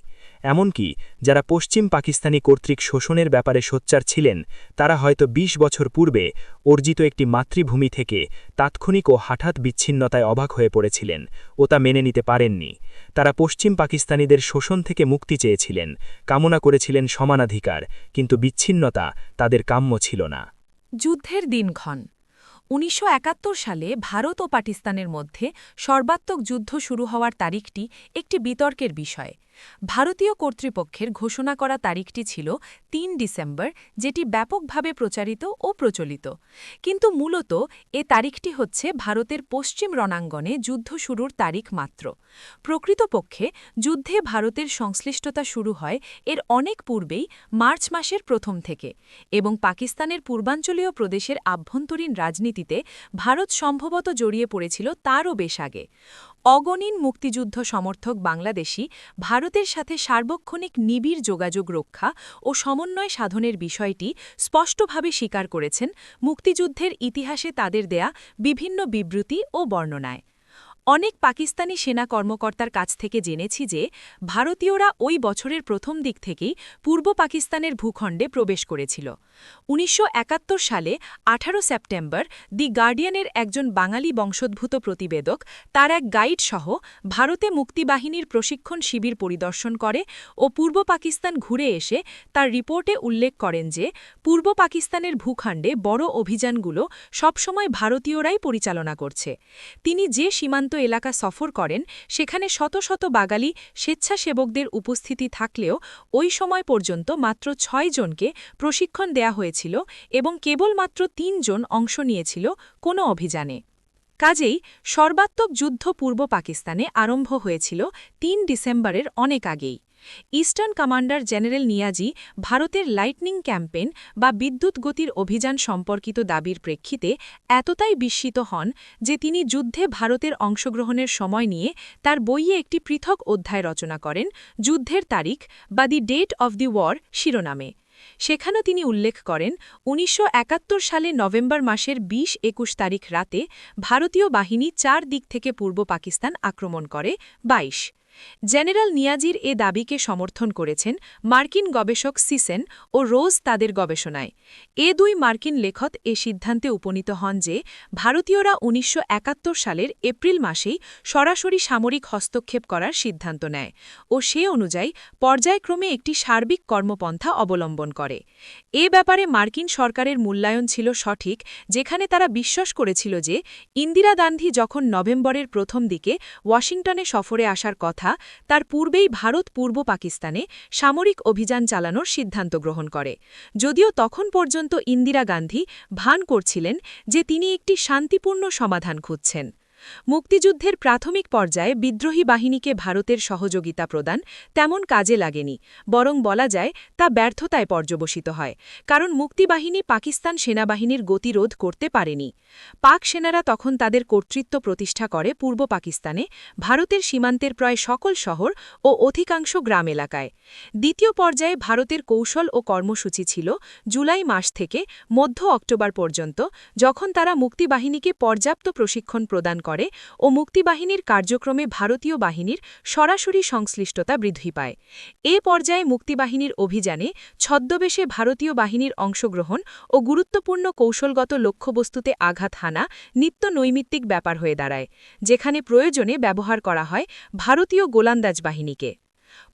এমনকি যারা পশ্চিম পাকিস্তানি কর্তৃক শোষণের ব্যাপারে সোচ্চার ছিলেন, তারা হয়তো ২০ বছর পূর্বে অর্জিত একটি মাতৃভূমি থেকে তাৎক্ষণিক ও হঠাৎ বিচ্ছিন্নতায় অবাক হয়ে পড়েছিলেন ও তা মেনে নিতে পারেননি। তারা পশ্চিম পাকিস্তানিদের শোষণ থেকে মুক্তি চেয়েছিলেন, কামনা করেছিলেন সমানাধিকার, কিন্তু বিচ্ছিন্নতা তাদের কাম্য ছিল না। যুদ্ধের দিনক্ষণ ১৯৭১ সালে ভারত ও পাকিস্তানের মধ্যে সর্বাত্মক যুদ্ধ শুরু হওয়ার তারিখটি একটি বিতর্কের বিষয়। ভারতীয় কর্তৃপক্ষের ঘোষণা করা তারিখটি ছিল ৩ ডিসেম্বর, যেটি ব্যাপকভাবে প্রচারিত ও প্রচলিত। কিন্তু মূলত এ তারিখটি হচ্ছে ভারতের পশ্চিম রণাঙ্গনে যুদ্ধ শুরুর তারিখ মাত্র। প্রকৃতপক্ষে যুদ্ধে ভারতের সংশ্লিষ্টতা শুরু হয় এর অনেক পূর্বেই, মার্চ মাসের প্রথম থেকে, এবং পাকিস্তানের পূর্বাঞ্চলীয় প্রদেশের আভ্যন্তরীণ রাজনীতিতে ভারত সম্ভবত জড়িয়ে পড়েছিল তারও বেশ আগে। অগণিন মুক্তিযুদ্ধ সমর্থক বাংলাদেশী ভারতের সাথে সার্বক্ষণিক নিবিড় যোগাযোগ রক্ষা ও সমন্বয় সাধনের বিষয়টি স্পষ্টভাবে স্বীকার করেছেন মুক্তিযুদ্ধের ইতিহাসে তাদের দেয়া বিভিন্ন বিবৃতি ও বর্ণনায়। অনেক পাকিস্তানি সেনা কর্মকর্তার কাছ থেকে জেনেছি যে ভারতীয়রা ওই বছরের প্রথম দিক থেকেই পূর্ব পাকিস্তানের ভূখণ্ডে প্রবেশ করেছিল। ১৯৭১ সালে ১৮ সেপ্টেম্বর দি গার্ডিয়ানের একজন বাঙালি বংশোদ্ভূত প্রতিবেদক তার এক গাইড সহ ভারতে মুক্তিবাহিনীর প্রশিক্ষণ শিবির পরিদর্শন করে ও পূর্ব পাকিস্তান ঘুরে এসে তার রিপোর্টে উল্লেখ করেন যে পূর্ব পাকিস্তানের ভূখণ্ডে বড় অভিযানগুলো সবসময় ভারতীয়রাই পরিচালনা করছে। তিনি যে সীমান্ত এলাকা সফর করেন সেখানে শত শত বাঙালি স্বেচ্ছাসেবকদের উপস্থিতি থাকলেও ওই সময় পর্যন্ত মাত্র ৬ জনকে প্রশিক্ষণ দেয়া হয়েছিল এবং কেবলমাত্র ৩ জন অংশ নিয়েছিল কোনো অভিযানে। কাজেই সর্বাত্মক যুদ্ধ পূর্ব পাকিস্তানে আরম্ভ হয়েছিল ৩ ডিসেম্বরের অনেক আগেই। ইস্টার্ন কমান্ডার জেনারেল নিয়াজি ভারতের লাইটনিং ক্যাম্পেন বা বিদ্যুৎ গতির অভিযান সম্পর্কিত দাবির প্রেক্ষিতে এতটাই বিস্মিত হন যে তিনি যুদ্ধে ভারতের অংশগ্রহণের সময় নিয়ে তার বইয়ে একটি পৃথক অধ্যায় রচনা করেন, যুদ্ধের তারিখ বা the date of the war শিরোনামে। সেখানেও তিনি উল্লেখ করেন ১৯৭১ সালে নভেম্বর মাসের ২০-২১ তারিখ রাতে ভারতীয় বাহিনী ৪ দিক থেকে পূর্ব পাকিস্তান আক্রমণ করে। ২২ জেনারেল নিয়াজির এ দাবিকে সমর্থন করেছেন মার্কিন গবেষক সিসেন ও রোজ তাদের গবেষণায়। এ দুই মার্কিন লেখক এ সিদ্ধান্তে উপনীত হন যে ভারতীয়রা ১৯৭১ সালের এপ্রিল মাসেই সরাসরি সামরিক হস্তক্ষেপ করার সিদ্ধান্ত নেয় ও সে অনুযায়ী পর্যায়ক্রমে একটি সার্বিক কর্মপন্থা অবলম্বন করে। এ ব্যাপারে মার্কিন সরকারের মূল্যায়ন ছিল সঠিক, যেখানে তারা বিশ্বাস করেছিল যে ইন্দিরা গান্ধী যখন নভেম্বরের প্রথম দিকে ওয়াশিংটনে সফরে আসার কথা, তার পূর্বেই ভারত পূর্ব পাকিস্তানে সামরিক অভিযান চালানোর সিদ্ধান্ত গ্রহণ করে, যদিও তখন পর্যন্ত ইন্দিরা গান্ধী ভান করছিলেন যে তিনি একটি শান্তিপূর্ণ সমাধান খুঁজছেন। মুক্তিযুদ্ধের প্রাথমিক পর্যায়ে বিদ্রোহী বাহিনীকে ভারতের সহযোগিতা প্রদান তেমন কাজে লাগেনি, বরং বলা যায় তা ব্যর্থতায় পর্যবসিত হয়, কারণ মুক্তিবাহিনী পাকিস্তান সেনাবাহিনীর গতিরোধ করতে পারেনি। পাক সেনারা তখন তাদের কর্তৃত্ব প্রতিষ্ঠা করে পূর্ব পাকিস্তানে, ভারতের সীমান্তের প্রায় সকল শহর ও অধিকাংশ গ্রাম এলাকায়। দ্বিতীয় পর্যায়ে ভারতের কৌশল ও কর্মসূচি ছিল জুলাই মাস থেকে মধ্য অক্টোবর পর্যন্ত, যখন তারা মুক্তিবাহিনীকে পর্যাপ্ত প্রশিক্ষণ প্রদান করে ও মুক্তিবাহিনীর কার্যক্রমে ভারতীয় বাহিনীর সরাসরি সংশ্লিষ্টতা বৃদ্ধি পায়। এ পর্যায়ে মুক্তিবাহিনীর অভিযানে ছদ্মবেশে ভারতীয় বাহিনীর অংশগ্রহণ ও গুরুত্বপূর্ণ কৌশলগত লক্ষ্যবস্তুতে আঘাত হানা নিত্য নৈমিত্তিক ব্যাপার হয়ে দাঁড়ায়, যেখানে প্রয়োজনে ব্যবহার করা হয় ভারতীয় গোলান্দাজ বাহিনীকে।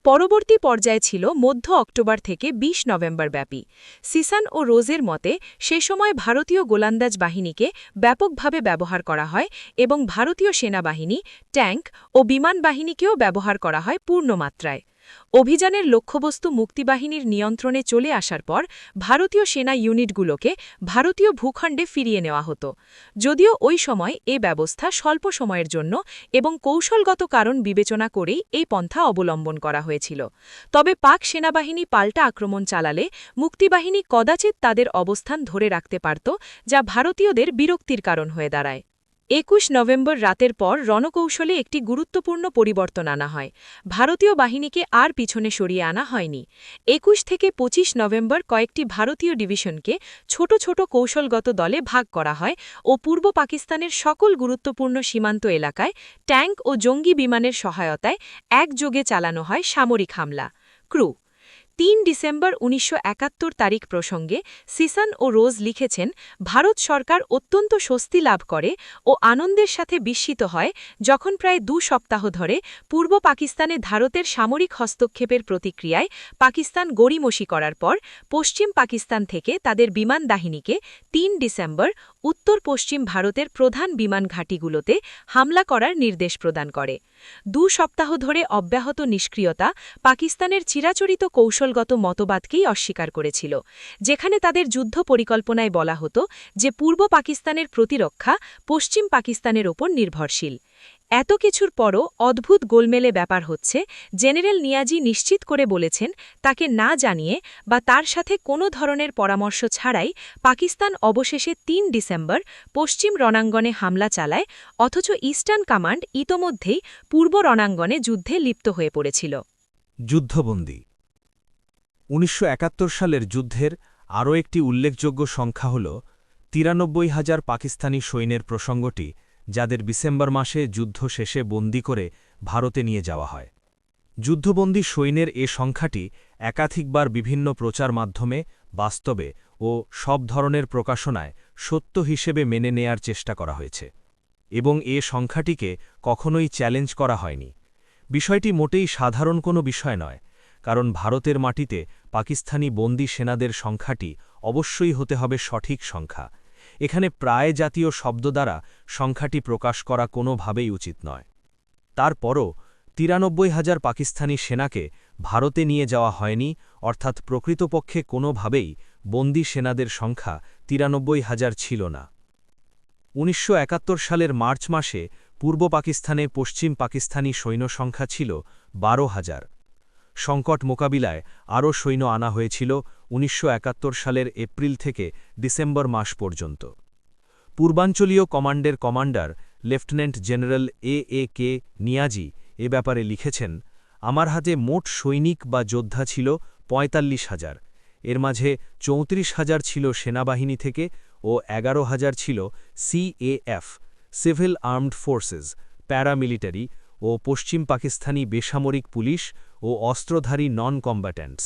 পরবর্তী পর্যায়ে ছিল মধ্য অক্টোবর থেকে ২০ নভেম্বর ব্যাপী। সিসান ও রোজের মতে সে সময় ভারতীয় গোলান্দাজ বাহিনীকে ব্যাপকভাবে ব্যবহার করা হয় এবং ভারতীয় সেনাবাহিনী, ট্যাঙ্ক ও বিমান বাহিনীকেও ব্যবহার করা হয় পূর্ণমাত্রায়। অভিযানের লক্ষ্যবস্তু মুক্তিবাহিনীর নিয়ন্ত্রণে চলে আসার পর ভারতীয় সেনা ইউনিটগুলোকে ভারতীয় ভূখণ্ডে ফিরিয়ে নেওয়া হতো, যদিও ওই সময় এ ব্যবস্থা স্বল্প সময়ের জন্য এবং কৌশলগত কারণ বিবেচনা করেই এই পন্থা অবলম্বন করা হয়েছিল। তবে পাক সেনাবাহিনী পাল্টা আক্রমণ চালালে মুক্তিবাহিনী কদাচিৎ তাদের অবস্থান ধরে রাখতে পারত, যা ভারতীয়দের বিরক্তির কারণ হয়ে দাঁড়ায়। ২১ নভেম্বর রাতের পর রণকৌশলে একটি গুরুত্বপূর্ণ পরিবর্তন আনা হয়। ভারতীয় বাহিনীকে আর পিছনে সরিয়ে আনা হয়নি। ২১ থেকে ২৫ নভেম্বর কয়েকটি ভারতীয় ডিভিশনকে ছোট ছোট কৌশলগত দলে ভাগ করা হয় ও পূর্ব পাকিস্তানের সকল গুরুত্বপূর্ণ সীমান্ত এলাকায় ট্যাঙ্ক ও জঙ্গি বিমানের সহায়তায় একযোগে চালানো হয় সামরিক হামলা। ক্রু 3 ডিসেম্বর 1971 তারিখ প্রসঙ্গে সিসান ও রোজ লিখেছেন, ভারত সরকার অত্যন্ত স্বস্তি লাভ করে ও আনন্দের সাথে বিস্মিত হয় যখন প্রায় 2 সপ্তাহ ধরে পূর্ব পাকিস্তানে ভারতের সামরিক হস্তক্ষেপের প্রতিক্রিয়ায় পাকিস্তান গড়িমসি করার পর পশ্চিম পাকিস্তান থেকে তাদের বিমান বাহিনীকে 3 ডিসেম্বর উত্তর পশ্চিম ভারতের প্রধান বিমান ঘাঁটিগুলোতে হামলা করার নির্দেশ প্রদান করে। 2 সপ্তাহ ধরে অব্যাহত নিষ্ক্রিয়তা পাকিস্তানের চিরাচরিত কৌশলগত মতবাদকেই অস্বীকার করেছিল, যেখানে তাদের যুদ্ধ পরিকল্পনায় বলা হতো যে পূর্ব পাকিস্তানের প্রতিরক্ষা পশ্চিম পাকিস্তানের ওপর নির্ভরশীল। এত কিছুর পরও অদ্ভুত গোলমেলে ব্যাপার হচ্ছে, জেনারেল নিয়াজি নিশ্চিত করে বলেছেন তাকে না জানিয়ে বা তার সাথে কোনো ধরনের পরামর্শ ছাড়াই পাকিস্তান অবশেষে 3 ডিসেম্বর পশ্চিম রণাঙ্গনে হামলা চালায়, অথচ ইস্টার্ন কমান্ড ইতোমধ্যেই পূর্ব রণাঙ্গনে যুদ্ধে লিপ্ত হয়ে পড়েছিল। যুদ্ধবন্দী 1971 সালের যুদ্ধের আরও একটি উল্লেখযোগ্য সংখ্যা হল 93,000 পাকিস্তানি সৈন্যের প্রসঙ্গটি, যাদের ডিসেম্বর মাসে যুদ্ধ শেষে বন্দী করে ভারতে নিয়ে যাওয়া হয়। যুদ্ধবন্দী সৈন্যের এ সংখ্যাটি একাধিকবার বিভিন্ন প্রচার মাধ্যমে, বাস্তবে ও সব ধরনের প্রকাশনায় সত্য হিসেবে মেনে নেয়ার চেষ্টা করা হয়েছে, এবং এ সংখ্যাটিকে কখনোই চ্যালেঞ্জ করা হয়নি। বিষয়টি মোটেই সাধারণ কোনো বিষয় নয়, কারণ ভারতের মাটিতে পাকিস্তানি বন্দী সেনাদের সংখ্যাটি অবশ্যই হতে হবে সঠিক সংখ্যা। এখানে প্রায় জাতীয় শব্দ দ্বারা সংখ্যাটি প্রকাশ করা কোনোভাবেই উচিত নয়। তারপরও 93,000 পাকিস্তানি সেনাকে ভারতে নিয়ে যাওয়া হয়নি, অর্থাৎ প্রকৃতপক্ষে কোনোভাবেই বন্দী সেনাদের সংখ্যা 93,000 ছিল না। 1971 সালের মার্চ মাসে পূর্ব পাকিস্তানে পশ্চিম পাকিস্তানি সৈন্য সংখ্যা ছিল 12,000। সংকট মোকাবিলায় আরও সৈন্য আনা হয়েছিল 1971 সালের এপ্রিল থেকে ডিসেম্বর মাস পর্যন্ত। পূর্বাঞ্চলীয় কমান্ডের commander lieutenant general A K Niazi এ ব্যাপারে লিখেছেন, আমার হাতে মোট সৈনিক বা যোদ্ধা ছিল 45,000। এর মাঝে 34,000 ছিল সেনাবাহিনী থেকে ও 11,000 ছিল সিএএফ, সিভিল আর্মড ফোর্সেস, প্যারামিলিটারি ও পশ্চিম পাকিস্তানি বেসামরিক পুলিশ ও অস্ত্রধারী নন কম্ব্যাটেন্টস।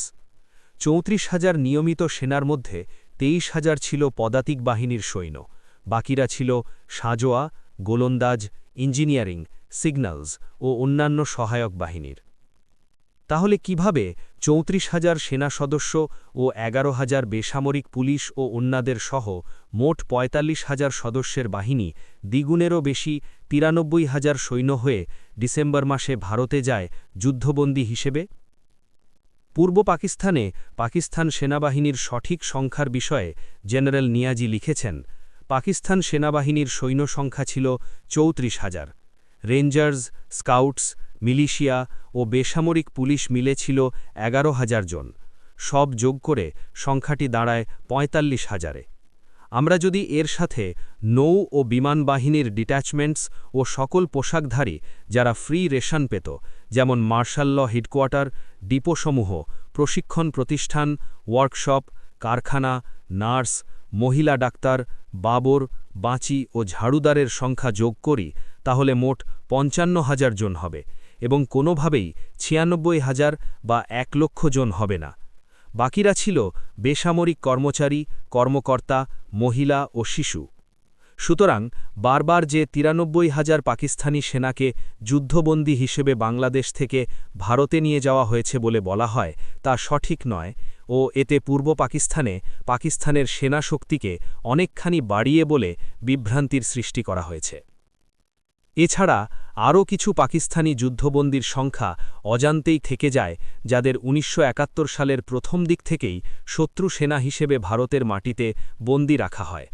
34,000 নিয়মিত সেনার মধ্যে 23,000 ছিল পদাতিক বাহিনীর সৈন্য, বাকিরা ছিল সাঁজোয়া, গোলন্দাজ, ইঞ্জিনিয়ারিং, সিগন্যালস ও অন্যান্য সহায়ক বাহিনীর। তাহলে কিভাবে 34,000 সেনা সদস্য ও 11,000 বেসামরিক পুলিশ ও অন্যদের সহ মোট 45,000 সদস্যের বাহিনী দ্বিগুণেরও বেশি 93,000 সৈন্য হয়ে ডিসেম্বর মাসে ভারতে যায় যুদ্ধবন্দী হিসেবে? পূর্ব পাকিস্তানে পাকিস্তান সেনাবাহিনীর সঠিক সংখ্যার বিষয়ে জেনারেল নিয়াজি লিখেছেন, পাকিস্তান সেনাবাহিনীর সৈন্য সংখ্যা ছিল 34,000। রেঞ্জার্স, স্কাউটস, মিলিশিয়া ও বেসামরিক পুলিশ মিলে ছিল 11,000 জন। সব যোগ করে সংখ্যাটি দাঁড়ায় 45,000-এ। আমরা যদি এর সাথে নৌ ও বিমান বাহিনীর ডিট্যাচমেন্টস ও সকল পোশাকধারী যারা ফ্রি রেশন পেত, যেমন মার্শাল ল হেডকোয়ার্টার, ডিপোসমূহ, প্রশিক্ষণ প্রতিষ্ঠান, ওয়ার্কশপ, কারখানা, নার্স, মহিলা ডাক্তার, বাবর, বাঁচি ও ঝাড়ুদারের সংখ্যা যোগ করি, তাহলে মোট 55,000 জন হবে, এবং কোনোভাবেই 96,000 বা 1 লক্ষ জন হবে না। বাকিরা ছিল বেসামরিক কর্মচারী, কর্মকর্তা, মহিলা ও শিশু। সুতরাং বারবার যে 93,000 পাকিস্তানি সেনাকে যুদ্ধবন্দী হিসেবে বাংলাদেশ থেকে ভারতে নিয়ে যাওয়া হয়েছে বলে বলা হয়, তা সঠিক নয় ও এতে পূর্ব পাকিস্তানে পাকিস্তানের সেনা শক্তিকে অনেকখানি বাড়িয়ে বলে বিভ্রান্তির সৃষ্টি করা হয়েছে। এছাড়া আরও কিছু পাকিস্তানি যুদ্ধবন্দীর সংখ্যা অজান্তেই থেকে যায়, যাদের 1971 সালের প্রথম দিক থেকেই শত্রু সেনা হিসেবে ভারতের মাটিতে বন্দী রাখা হয়।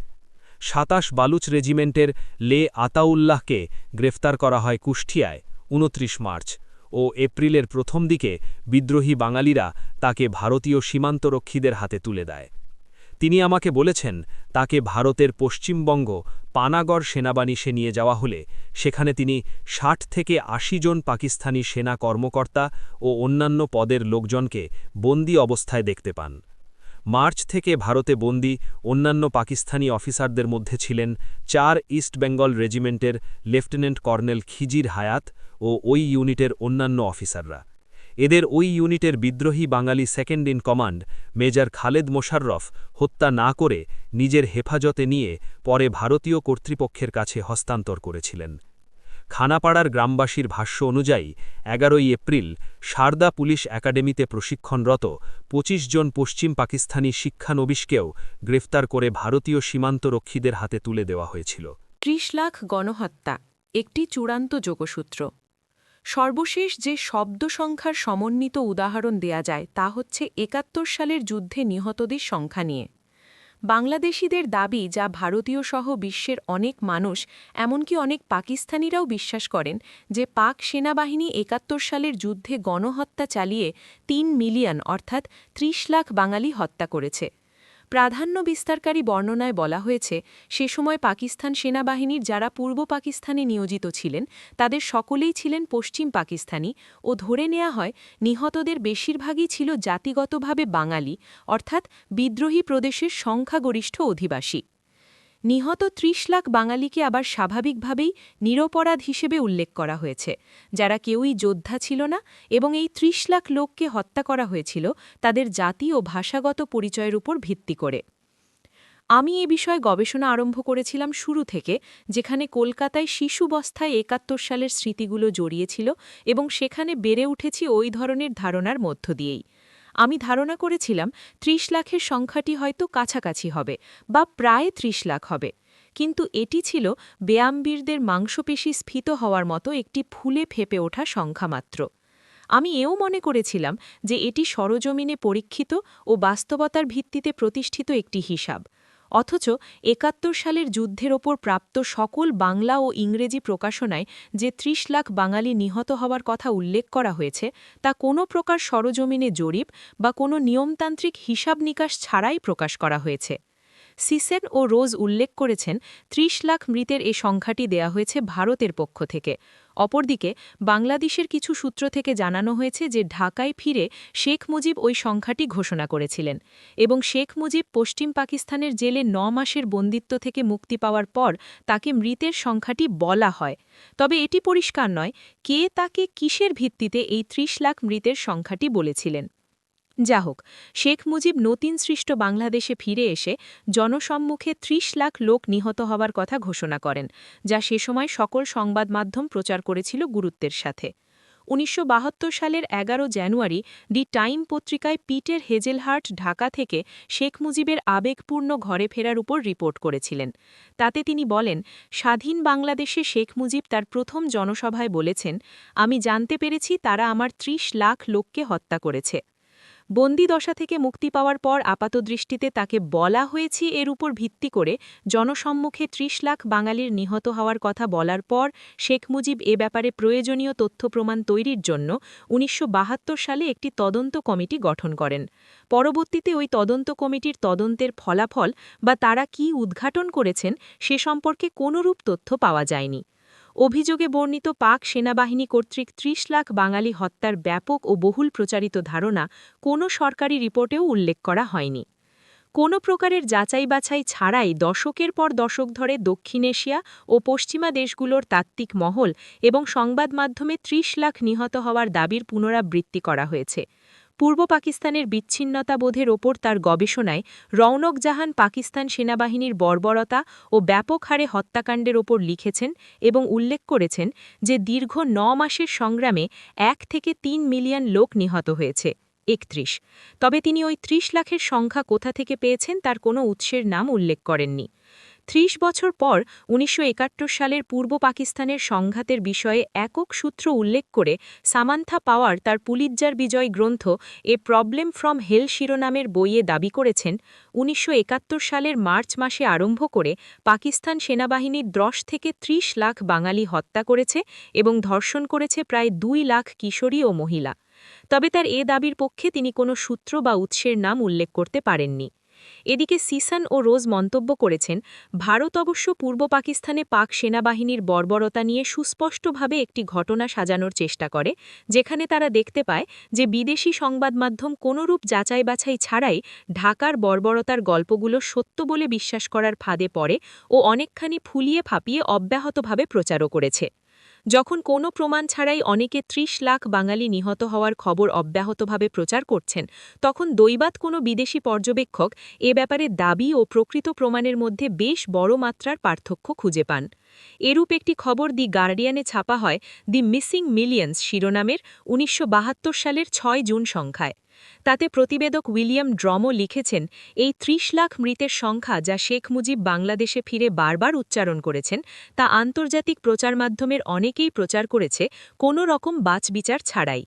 27 বালুচ রেজিমেন্টের লে আতাউল্লাহকে গ্রেফতার করা হয় কুষ্টিয়ায় 29 মার্চ, ও এপ্রিলের প্রথম দিকে বিদ্রোহী বাঙালিরা তাকে ভারতীয় সীমান্তরক্ষীদের হাতে তুলে দেয়। তিনি আমাকে বলেছেন, তাকে ভারতের পশ্চিমবঙ্গ পানাগড় সেনাবাহিনীতে নিয়ে যাওয়া হলে সেখানে তিনি 60 থেকে 80 জন পাকিস্তানি সেনা কর্মকর্তা ও অন্যান্য পদের লোকজনকে বন্দী অবস্থায় দেখতে পান। মার্চ থেকে ভারতে বন্দী অন্যান্য পাকিস্তানি অফিসারদের মধ্যে ছিলেন 4 ইস্ট বেঙ্গল রেজিমেন্টের লেফটেন্যান্ট কর্নেল খিজির হায়াত ও ওই ইউনিটের অন্যান্য অফিসাররা। এদের ওই ইউনিটের বিদ্রোহী Bengali second in command major Khaled Mosharraf হত্যা না করে নিজের হেফাজতে নিয়ে পরে ভারতীয় কর্তৃপক্ষের কাছে হস্তান্তর করেছিলেন। খানাপাড়ার গ্রামবাসীর ভাষ্য অনুযায়ী ১১ই এপ্রিল সারদা পুলিশ একাডেমিতে প্রশিক্ষণরত ২৫ জন পশ্চিম পাকিস্তানি শিক্ষানবিশকেও গ্রেফতার করে ভারতীয় সীমান্তরক্ষীদের হাতে তুলে দেওয়া হয়েছিল। ৩০ লাখ গণহত্যা একটি চূড়ান্ত যোগসূত্র। সর্বশেষ যে শব্দ সংখ্যার সমন্বিত উদাহরণ দেয়া যায় তা হচ্ছে ৭১ সালের যুদ্ধে নিহতদের সংখ্যা নিয়ে। বাংলাদেশিদের দাবি, যা ভারতীয় সহ বিশ্বের অনেক মানুষ এমনকি অনেক পাকিস্তানিরাও বিশ্বাস করেন, যে পাক সেনাবাহিনী ৭১ সালের যুদ্ধে গণহত্যা চালিয়ে ৩ মিলিয়ন অর্থাৎ ৩০ লাখ বাঙালি হত্যা করেছে। প্রাধান্য বিস্তারকারী বর্ণনায় বলা হয়েছে, সে সময় পাকিস্তান সেনাবাহিনীর যারা পূর্ব পাকিস্তানে নিয়োজিত ছিলেন তাদের সকলেই ছিলেন পশ্চিম পাকিস্তানি ও ধরে নেওয়া হয় নিহতদের বেশিরভাগই ছিল জাতিগতভাবে বাঙালি অর্থাৎ বিদ্রোহী প্রদেশের সংখ্যাগরিষ্ঠ অধিবাসী। নিহত ৩০ লাখ বাঙালিকে আবার স্বাভাবিকভাবেই নিরপরাধ হিসেবে উল্লেখ করা হয়েছে, যারা কেউই যোদ্ধা ছিল না, এবং এই ৩০ লাখ লোককে হত্যা করা হয়েছিল তাদের জাতি ও ভাষাগত পরিচয়ের উপর ভিত্তি করে। আমি এ বিষয়ে গবেষণা আরম্ভ করেছিলাম শুরু থেকে, যেখানে কলকাতায় শিশুবস্থায় ৭১ সালের স্মৃতিগুলো জড়িয়েছিল এবং সেখানে বেড়ে উঠেছি ওই ধরনের ধারণার মধ্য দিয়েই। আমি ধারণা করেছিলাম ৩০ লাখের সংখ্যাটি হয়তো কাছাকাছি হবে বা প্রায় ৩০ লাখ হবে, কিন্তু এটি ছিল ব্যায়ামবীরদের মাংসপেশি স্ফীত হওয়ার মতো একটি ফুলে ফেপে ওঠা সংখ্যা মাত্র। আমি এও মনে করেছিলাম যে এটি সরজমিনে পরীক্ষিত ও বাস্তবতার ভিত্তিতে প্রতিষ্ঠিত একটি হিসাব। অথচ ৭১ সালের যুদ্ধের ওপর প্রাপ্ত সকল বাংলা ও ইংরেজি প্রকাশনায় যে ৩০ লাখ বাঙালি নিহত হওয়ার কথা উল্লেখ করা হয়েছে তা কোনো প্রকার সরজমিনে জরিপ বা কোনো নিয়মতান্ত্রিক হিসাব নিকাশ ছাড়াই প্রকাশ করা হয়েছে। সিসেন ও রোজ উল্লেখ করেছেন ৩০ লাখ মৃতের এ সংখ্যাটি দেয়া হয়েছে ভারতের পক্ষ থেকে। অপরদিকে বাংলাদেশের কিছু সূত্র থেকে জানানো হয়েছে যে ঢাকায় ফিরে শেখ মুজিব ওই সংখ্যাটি ঘোষণা করেছিলেন এবং শেখ মুজিব পশ্চিম পাকিস্তানের জেলে ৯ মাসের বন্দিত্ব থেকে মুক্তি পাওয়ার পর তাকে মৃতের সংখ্যাটি বলা হয়। তবে এটি পরিষ্কার নয় কে তাকে কিসের ভিত্তিতে এই ৩০ লাখ মৃতের সংখ্যাটি বলেছিলেন। যা হোক, শেখ মুজিব নতুন সৃষ্ট বাংলাদেশে ফিরে এসে জনসম্মুখে ৩০ লাখ লোক নিহত হওয়ার কথা ঘোষণা করেন, যা সে সময় সকল সংবাদ মাধ্যম প্রচার করেছিল গুরুত্বের সাথে। ১৯৭২ সালের ১১ জানুয়ারি দি টাইম পত্রিকায় পিটার হেজেলহার্ট ঢাকা থেকে শেখ মুজিবের আবেগপূর্ণ ঘরে ফেরার উপর রিপোর্ট করেছিলেন। তাতে তিনি বলেন, স্বাধীন বাংলাদেশে শেখ মুজিব তার প্রথম জনসভায় বলেছেন, আমি জানতে পেরেছি তারা আমার ৩০ লাখ লোককে হত্যা করেছে। বন্দিদশা থেকে মুক্তি পাওয়ার পর আপাতদৃষ্টিতে তাকে বলা হয়েছে এর উপর ভিত্তি করে জনসম্মুখে ৩০ লাখ বাঙালির নিহত হওয়ার কথা বলার পর শেখ মুজিব এ ব্যাপারে প্রয়োজনীয় তথ্য প্রমাণ তৈরির জন্য ১৯৭২ সালে একটি তদন্ত কমিটি গঠন করেন। পরবর্তীতে ওই তদন্ত কমিটির তদন্তের ফলাফল বা তারা কি উদ্ঘাটন করেছেন সে সম্পর্কে কোনরূপ তথ্য পাওয়া যায়নি। অভিযোগে বর্ণিত পাক সেনাবাহিনী কর্তৃক ৩০ লাখ বাঙালি হত্যার ব্যাপক ও বহুল প্রচারিত ধারণা কোনো সরকারি রিপোর্টেও উল্লেখ করা হয়নি। কোনো প্রকারের যাচাই বাছাই ছাড়াই দশকের পর দশক ধরে দক্ষিণ এশিয়া ও পশ্চিমা দেশগুলোর তাত্ত্বিক মহল এবং সংবাদ মাধ্যমে ৩০ লাখ নিহত হওয়ার দাবির পুনরাবৃত্তি করা হয়েছে। পূর্ব পাকিস্তানের বিচ্ছিন্নতাবোধের ওপর তার গবেষণায় রওনক জাহান পাকিস্তান সেনাবাহিনীর বর্বরতা ও ব্যাপক হারে হত্যাকাণ্ডের ওপর লিখেছেন এবং উল্লেখ করেছেন যে দীর্ঘ ৯ মাসের সংগ্রামে ১ থেকে ৩ মিলিয়ন লোক নিহত হয়েছে। ৩১। তবে তিনি ওই ৩০ লাখের সংখ্যা কোথা থেকে পেয়েছেন তার কোনো উৎসের নাম উল্লেখ করেননি। ৩০ বছর পর ১৯৭১ সালের পূর্ব পাকিস্তানের সংঘাতের বিষয়ে একক সূত্র উল্লেখ করে সামান্থা পাওয়ার তার পুলিৎজার বিজয় গ্রন্থ এ প্রবলেম ফ্রম হেল শিরোনামের বইয়ে দাবি করেছেন ১৯৭১ সালের মার্চ মাসে আরম্ভ করে পাকিস্তান সেনাবাহিনীর ১০ থেকে ৩০ লাখ বাঙালি হত্যা করেছে এবং ধর্ষণ করেছে প্রায় ২ লাখ কিশোরী ও মহিলা। তবে তার এ দাবির পক্ষে তিনি কোনো সূত্র বা উৎসের নাম উল্লেখ করতে পারেননি। এদিকে সিসান ও রোজ মন্তব্য করেছেন, ভারত অবশ্য পূর্ব পাকিস্তানে পাক সেনাবাহিনীর বর্বরতা নিয়ে সুস্পষ্টভাবে একটি ঘটনা সাজানোর চেষ্টা করে, যেখানে তারা দেখতে পায় যে বিদেশি সংবাদ মাধ্যম কোনরূপ যাচাই বাছাই ছাড়াই ঢাকার বর্বরতার গল্পগুলো সত্য বলে বিশ্বাস করার ফাঁদে পড়ে ও অনেকখানি ফুলিয়ে ফাঁপিয়ে অব্যাহতভাবে প্রচারও করেছে। যখন কোনো প্রমাণ ছাড়াই অনেকে ৩০ লাখ বাঙালি নিহত হওয়ার খবর অব্যাহতভাবে প্রচার করছেন, তখন দৈবাৎ কোনো বিদেশি পর্যবেক্ষক এ ব্যাপারে দাবি ও প্রকৃত প্রমাণের মধ্যে বেশ বড় মাত্রার পার্থক্য খুঁজে পান। এরূপ একটি খবর দি গার্ডিয়ানে ছাপা হয় দি মিসিং মিলিয়ন্স শিরোনামের ১৯৭২ সালের ৬ জুন সংখ্যায়। তাতে প্রতিবেদক উইলিয়াম ড্রমো লিখেছেন, এই ৩০ লাখ মৃতের সংখ্যা যা শেখ মুজিব বাংলাদেশে ফিরে বারবার উচ্চারণ করেছেন, তা আন্তর্জাতিক প্রচার মাধ্যমের অনেকেই প্রচার করেছে কোনো রকম বাছবিচার ছাড়াই।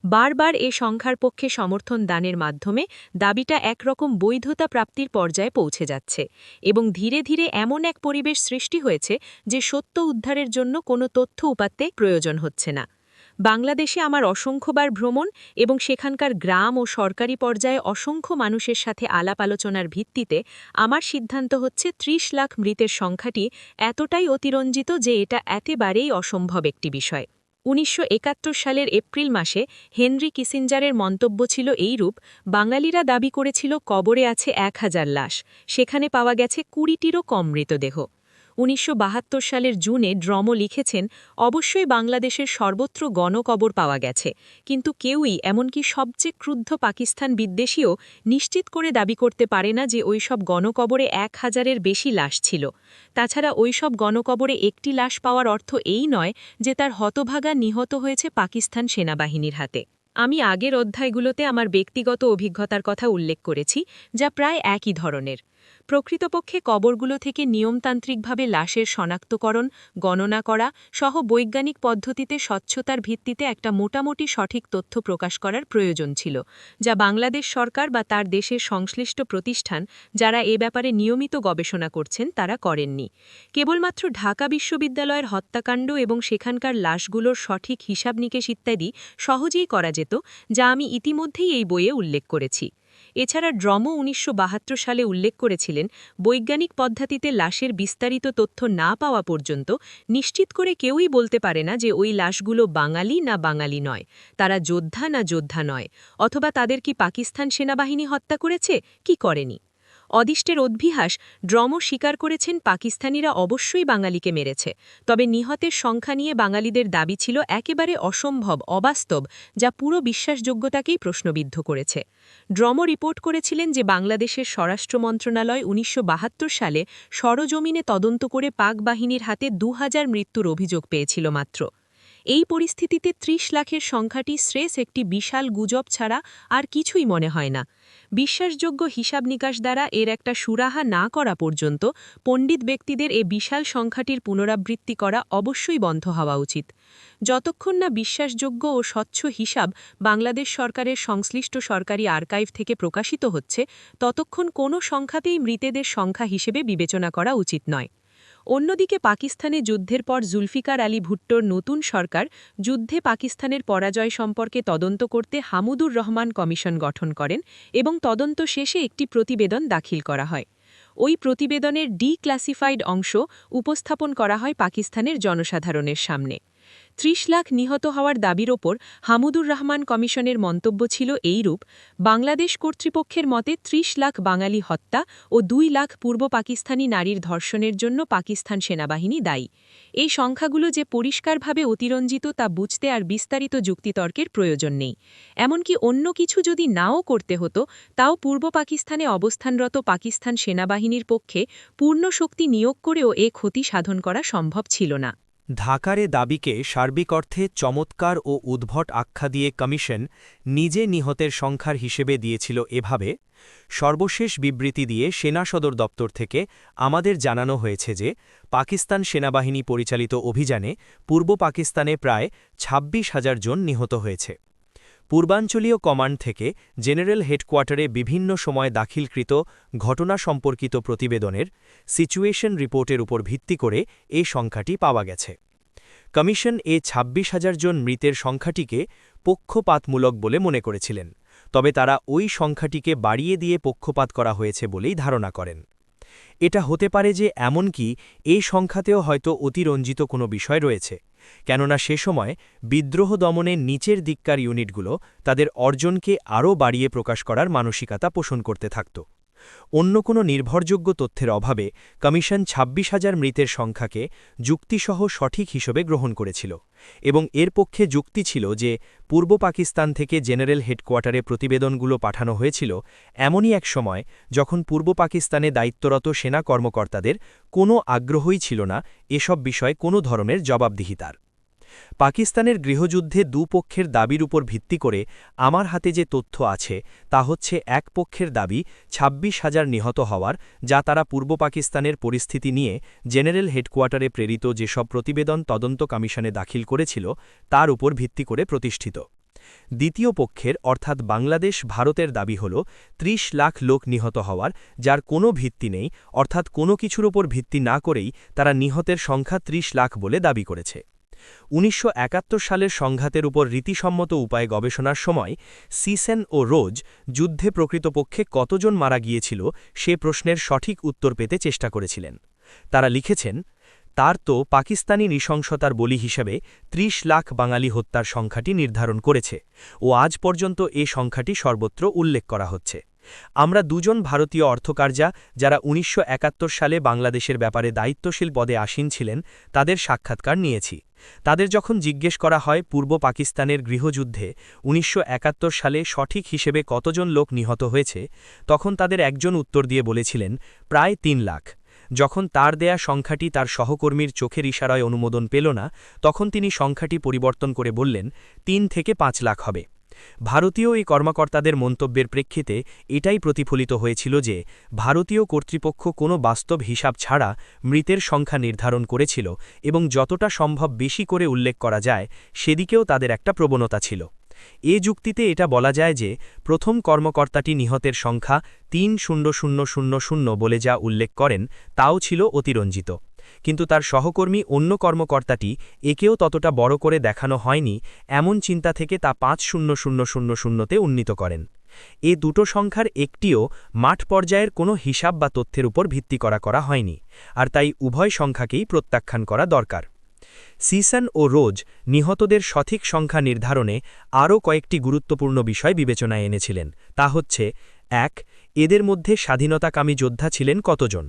বারবার এ সংখ্যার পক্ষে সমর্থন দানের মাধ্যমে দাবিটা একরকম বৈধতা প্রাপ্তির পর্যায়ে পৌঁছে যাচ্ছে এবং ধীরে ধীরে এমন এক পরিবেশ সৃষ্টি হয়েছে যে সত্য উদ্ধারের জন্য কোনো তথ্য উপাত্তে প্রয়োজন হচ্ছে না। বাংলাদেশে আমার অসংখ্যবার ভ্রমণ এবং সেখানকার গ্রাম ও সরকারি পর্যায়ে অসংখ্য মানুষের সাথে আলাপ আলোচনার ভিত্তিতে আমার সিদ্ধান্ত হচ্ছে ৩০ লাখ মৃতের সংখ্যাটি এতটাই অতিরঞ্জিত যে এটা একেবারেই অসম্ভব একটি বিষয়। ১৯৭১ সালের এপ্রিল মাসে হেনরি কিসিঞ্জারের মন্তব্য ছিল এইরূপ, বাঙালিরা দাবি করেছিল কবরে আছে ১,০০০ লাশ, সেখানে পাওয়া গেছে ২০টিরও কম মৃতদেহ। ১৯৭২ সালের জুনে ড্রমো লিখেছেন, অবশ্যই বাংলাদেশের সর্বত্র গণকবর পাওয়া গেছে, কিন্তু কেউই, এমনকি সবচেয়ে ক্রুদ্ধ পাকিস্তান বিদ্বেষীও নিশ্চিত করে দাবি করতে পারে না যে ওইসব গণকবরে ১,০০০-এর বেশি লাশ ছিল। তাছাড়া ওইসব গণকবরে একটি লাশ পাওয়ার অর্থ এই নয় যে তার হতভাগা নিহত হয়েছে পাকিস্তান সেনাবাহিনীর হাতে। আমি আগের অধ্যায়গুলোতে আমার ব্যক্তিগত অভিজ্ঞতার কথা উল্লেখ করেছি, যা প্রায় একই ধরনের। প্রকৃতপক্ষে কবরগুলো থেকে নিয়মতান্ত্রিকভাবে লাশের শনাক্তকরণ, গণনা করা সহ বৈজ্ঞানিক পদ্ধতিতে স্বচ্ছতার ভিত্তিতে একটা মোটামুটি সঠিক তথ্য প্রকাশ করার প্রয়োজন ছিল, যা বাংলাদেশ সরকার বা তার দেশের সংশ্লিষ্ট প্রতিষ্ঠান যারা এ ব্যাপারে নিয়মিত গবেষণা করছেন তারা করেননি। কেবলমাত্র ঢাকা বিশ্ববিদ্যালয়ের হত্যাকাণ্ড এবং সেখানকার লাশগুলোর সঠিক হিসাব নিকেশ ইত্যাদি সহজেই করা যেত, যা আমি ইতিমধ্যেই এই বইয়ে উল্লেখ করেছি। এছাড়া ড্রমো ১৯৭২ সালে উল্লেখ করেছিলেন, বৈজ্ঞানিক পদ্ধতিতে লাশের বিস্তারিত তথ্য না পাওয়া পর্যন্ত নিশ্চিত করে কেউই বলতে পারে না যে ওই লাশগুলো বাঙালি না বাঙালি নয়, তারা যোদ্ধা না যোদ্ধা নয়, অথবা তাদের কি পাকিস্তান সেনাবাহিনী হত্যা করেছে কি করেনি। অদিষ্টের অদ্ভিহাস ড্রমো স্বীকার করেছেন পাকিস্তানিরা অবশ্যই বাঙালিকে মেরেছে, তবে নিহতের সংখ্যা নিয়ে বাঙালিদের দাবি ছিল একেবারে অসম্ভব, অবাস্তব, যা পুরো বিশ্বাসযোগ্যতাকেই প্রশ্নবিদ্ধ করেছে। ড্রমো রিপোর্ট করেছিলেন যে বাংলাদেশের স্বরাষ্ট্র মন্ত্রণালয় ১৯৭২ সালে সরজমিনে তদন্ত করে পাক বাহিনীর হাতে ২,০০০ মৃত্যুর অভিযোগ পেয়েছিল মাত্র। এই পরিস্থিতিতে ৩০ লাখের সংখ্যাটি স্রেস একটি বিশাল গুজব ছাড়া আর কিছুই মনে হয় না। বিশ্বাসযোগ্য হিসাব নিকাশ দ্বারা এর একটা সুরাহা না করা পর্যন্ত পণ্ডিত ব্যক্তিদের এ বিশাল সংখ্যাটির পুনরাবৃত্তি করা অবশ্যই বন্ধ হওয়া উচিত। যতক্ষণ না বিশ্বাসযোগ্য ও স্বচ্ছ হিসাব বাংলাদেশ সরকারের সংশ্লিষ্ট সরকারি আর্কাইভ থেকে প্রকাশিত হচ্ছে, ততক্ষণ কোনো সংখ্যাতেই মৃতেদের সংখ্যা হিসেবে বিবেচনা করা উচিত নয়। অন্যদিকে পাকিস্তানে যুদ্ধের পর জুলফিকার আলী ভুট্টোর নতুন সরকার যুদ্ধে পাকিস্তানের পরাজয় সম্পর্কে তদন্ত করতে হামুদুর রহমান কমিশন গঠন করেন এবং তদন্ত শেষে একটি প্রতিবেদন দাখিল করা হয়। ওই প্রতিবেদনের ডিক্লাসিফাইড অংশ উপস্থাপন করা হয় পাকিস্তানের জনসাধারণের সামনে। ৩০ লাখ নিহত হওয়ার দাবির ওপর হামুদুর রহমান কমিশনের মন্তব্য ছিল এইরূপ, বাংলাদেশ কর্তৃপক্ষের মতে ৩০ লাখ বাঙালি হত্যা ও ২ লাখ পূর্ব পাকিস্তানি নারীর ধর্ষণের জন্য পাকিস্তান সেনাবাহিনী দায়ী। এই সংখ্যাগুলো যে পরিষ্কারভাবে অতিরঞ্জিত তা বুঝতে আর বিস্তারিত যুক্তিতর্কের প্রয়োজন নেই। এমনকি অন্য কিছু যদি নাও করতে হতো, তাও পূর্ব পাকিস্তানে অবস্থানরত পাকিস্তান সেনাবাহিনীর পক্ষে পূর্ণ শক্তি নিয়োগ করেও এ ক্ষতি সাধন করা সম্ভব ছিল না। ঢাকার এ দাবিকে সার্বিক অর্থে চমৎকার ও উদ্ভট আখ্যা দিয়ে কমিশন নিজে নিহতের সংখ্যার হিসেবে দিয়েছিল এভাবে, সর্বশেষ বিবৃতি দিয়ে সেনা সদর দপ্তর থেকে আমাদের জানানো হয়েছে যে পাকিস্তান সেনাবাহিনী পরিচালিত অভিযানে পূর্ব পাকিস্তানে প্রায় ২৬,০০০ জন নিহত হয়েছে। পূর্বাঞ্চলীয় কমান্ড থেকে জেনারেল হেডকোয়ার্টারে বিভিন্ন সময় দাখিলকৃত ঘটনা সম্পর্কিত প্রতিবেদনের সিচুয়েশন রিপোর্টের উপর ভিত্তি করে এই সংখ্যাটি পাওয়া গেছে। কমিশন এ ২৬,০০০ জন মৃতের সংখ্যাটিকে পক্ষপাতমূলক বলে মনে করেছিলেন, তবে তারা ওই সংখ্যাটিকে বাড়িয়ে দিয়ে পক্ষপাত করা হয়েছে বলেই ধারণা করেন। এটা হতে পারে যে এমনকি এই সংখ্যাতেও হয়তো অতিরঞ্জিত কোনো বিষয় রয়েছে, কেননা সে সময় বিদ্রোহ দমনের নিচের দিককার ইউনিটগুলো তাদের অর্জনকে আরও বাড়িয়ে প্রকাশ করার মানসিকতা পোষণ করতে থাকত। অন্য কোনো নির্ভরযোগ্য তথ্যের অভাবে কমিশন ২৬,০০০ মৃতের সংখ্যাকে যুক্তিসহ সঠিক হিসেবে গ্রহণ করেছিল এবং এর পক্ষে যুক্তি ছিল যে পূর্ব পাকিস্তান থেকে জেনারেল হেডকোয়ার্টারে প্রতিবেদনগুলো পাঠানো হয়েছিল এমনই এক সময় যখন পূর্ব পাকিস্তানে দায়িত্বরত সেনা কর্মকর্তাদের কোনো আগ্রহই ছিল না এসব বিষয়ে কোনো ধরনের জবাবদিহিতার। পাকিস্তানের গৃহযুদ্ধে দুপক্ষের দাবির উপর ভিত্তি করে আমার হাতে যে তথ্য আছে তা হচ্ছে এক পক্ষের দাবি ২৬,০০০ নিহত হওয়ার, যা তারা পূর্ব পাকিস্তানের পরিস্থিতি নিয়ে জেনারেল হেডকোয়ার্টারে প্রেরিত যেসব প্রতিবেদন তদন্ত কমিশনে দাখিল করেছিল তার উপর ভিত্তি করে প্রতিষ্ঠিত। দ্বিতীয় পক্ষের অর্থাৎ বাংলাদেশ ভারতের দাবি হল ৩০ লাখ লোক নিহত হওয়ার, যার কোনো ভিত্তি নেই, অর্থাৎ কোনো কিছুর ওপর ভিত্তি না করেই তারা নিহতের সংখ্যা ৩০ লাখ বলে দাবি করেছে। ১৯৭১ সালের সংঘাতের উপর রীতিসম্মত উপায়ে গবেষণার সময় সিসেন ও রোজ যুদ্ধে প্রকৃতপক্ষে কতজন মারা গিয়েছিল সে প্রশ্নের সঠিক উত্তর পেতে চেষ্টা করেছিলেন। তারা লিখেছেন, তার তো পাকিস্তানি নৃশংসতার বলি হিসেবে ৩০ লাখ বাঙালি হত্যার সংখ্যাটি নির্ধারণ করেছে ও আজ পর্যন্ত এ সংখ্যাটি সর্বত্র উল্লেখ করা হচ্ছে। আমরা দুজন ভারতীয় অর্থকার্যা যারা ১৯৭১ সালে বাংলাদেশের ব্যাপারে দায়িত্বশীল পদে আসীন ছিলেন তাদের সাক্ষাৎকার নিয়েছি। তাদের যখন জিজ্ঞেস করা হয় পূর্ব পাকিস্তানের গৃহযুদ্ধে ১৯৭১ সালে সঠিক হিসেবে কতজন লোক নিহত হয়েছে, তখন তাদের একজন উত্তর দিয়ে বলেছিলেন প্রায় ৩ লাখ। যখন তার দেয়া সংখ্যাটি তার সহকর্মীর চোখের ইশারায় অনুমোদন পেল না, তখন তিনি সংখ্যাটি পরিবর্তন করে বললেন ৩ থেকে ৫ লাখ হবে। ভারতীয় এই কর্মকর্তাদের মন্তব্যের প্রেক্ষিতে এটাই প্রতিফলিত হয়েছিল যে ভারতীয় কর্তৃপক্ষ কোনো বাস্তব হিসাব ছাড়া মৃতের সংখ্যা নির্ধারণ করেছিল এবং যতটা সম্ভব বেশি করে উল্লেখ করা যায় সেদিকেও তাদের একটা প্রবণতা ছিল। এ যুক্তিতে এটা বলা যায় যে প্রথম কর্মকর্তাটি নিহতের সংখ্যা ৩০,০০০ বলে যা উল্লেখ করেন তাও ছিল অতিরঞ্জিত, কিন্তু তার সহকর্মী অন্য কর্মকর্তাটি একেও ততটা বড় করে দেখানো হয়নি এমন চিন্তা থেকে তা ৫,০০০তে উন্নীত করেন। এ দুটো সংখ্যার একটিও মাঠ পর্যায়ের কোনো হিসাব বা তথ্যের উপর ভিত্তি করা হয়নি, আর তাই উভয় সংখ্যাকেই প্রত্যাখ্যান করা দরকার। সিসন ও রোজ নিহতদের সঠিক সংখ্যা নির্ধারণে আরও কয়েকটি গুরুত্বপূর্ণ বিষয় বিবেচনায় এনেছিলেন, তা হচ্ছে ১. এদের মধ্যে স্বাধীনতাকামী যোদ্ধা ছিলেন কতজন,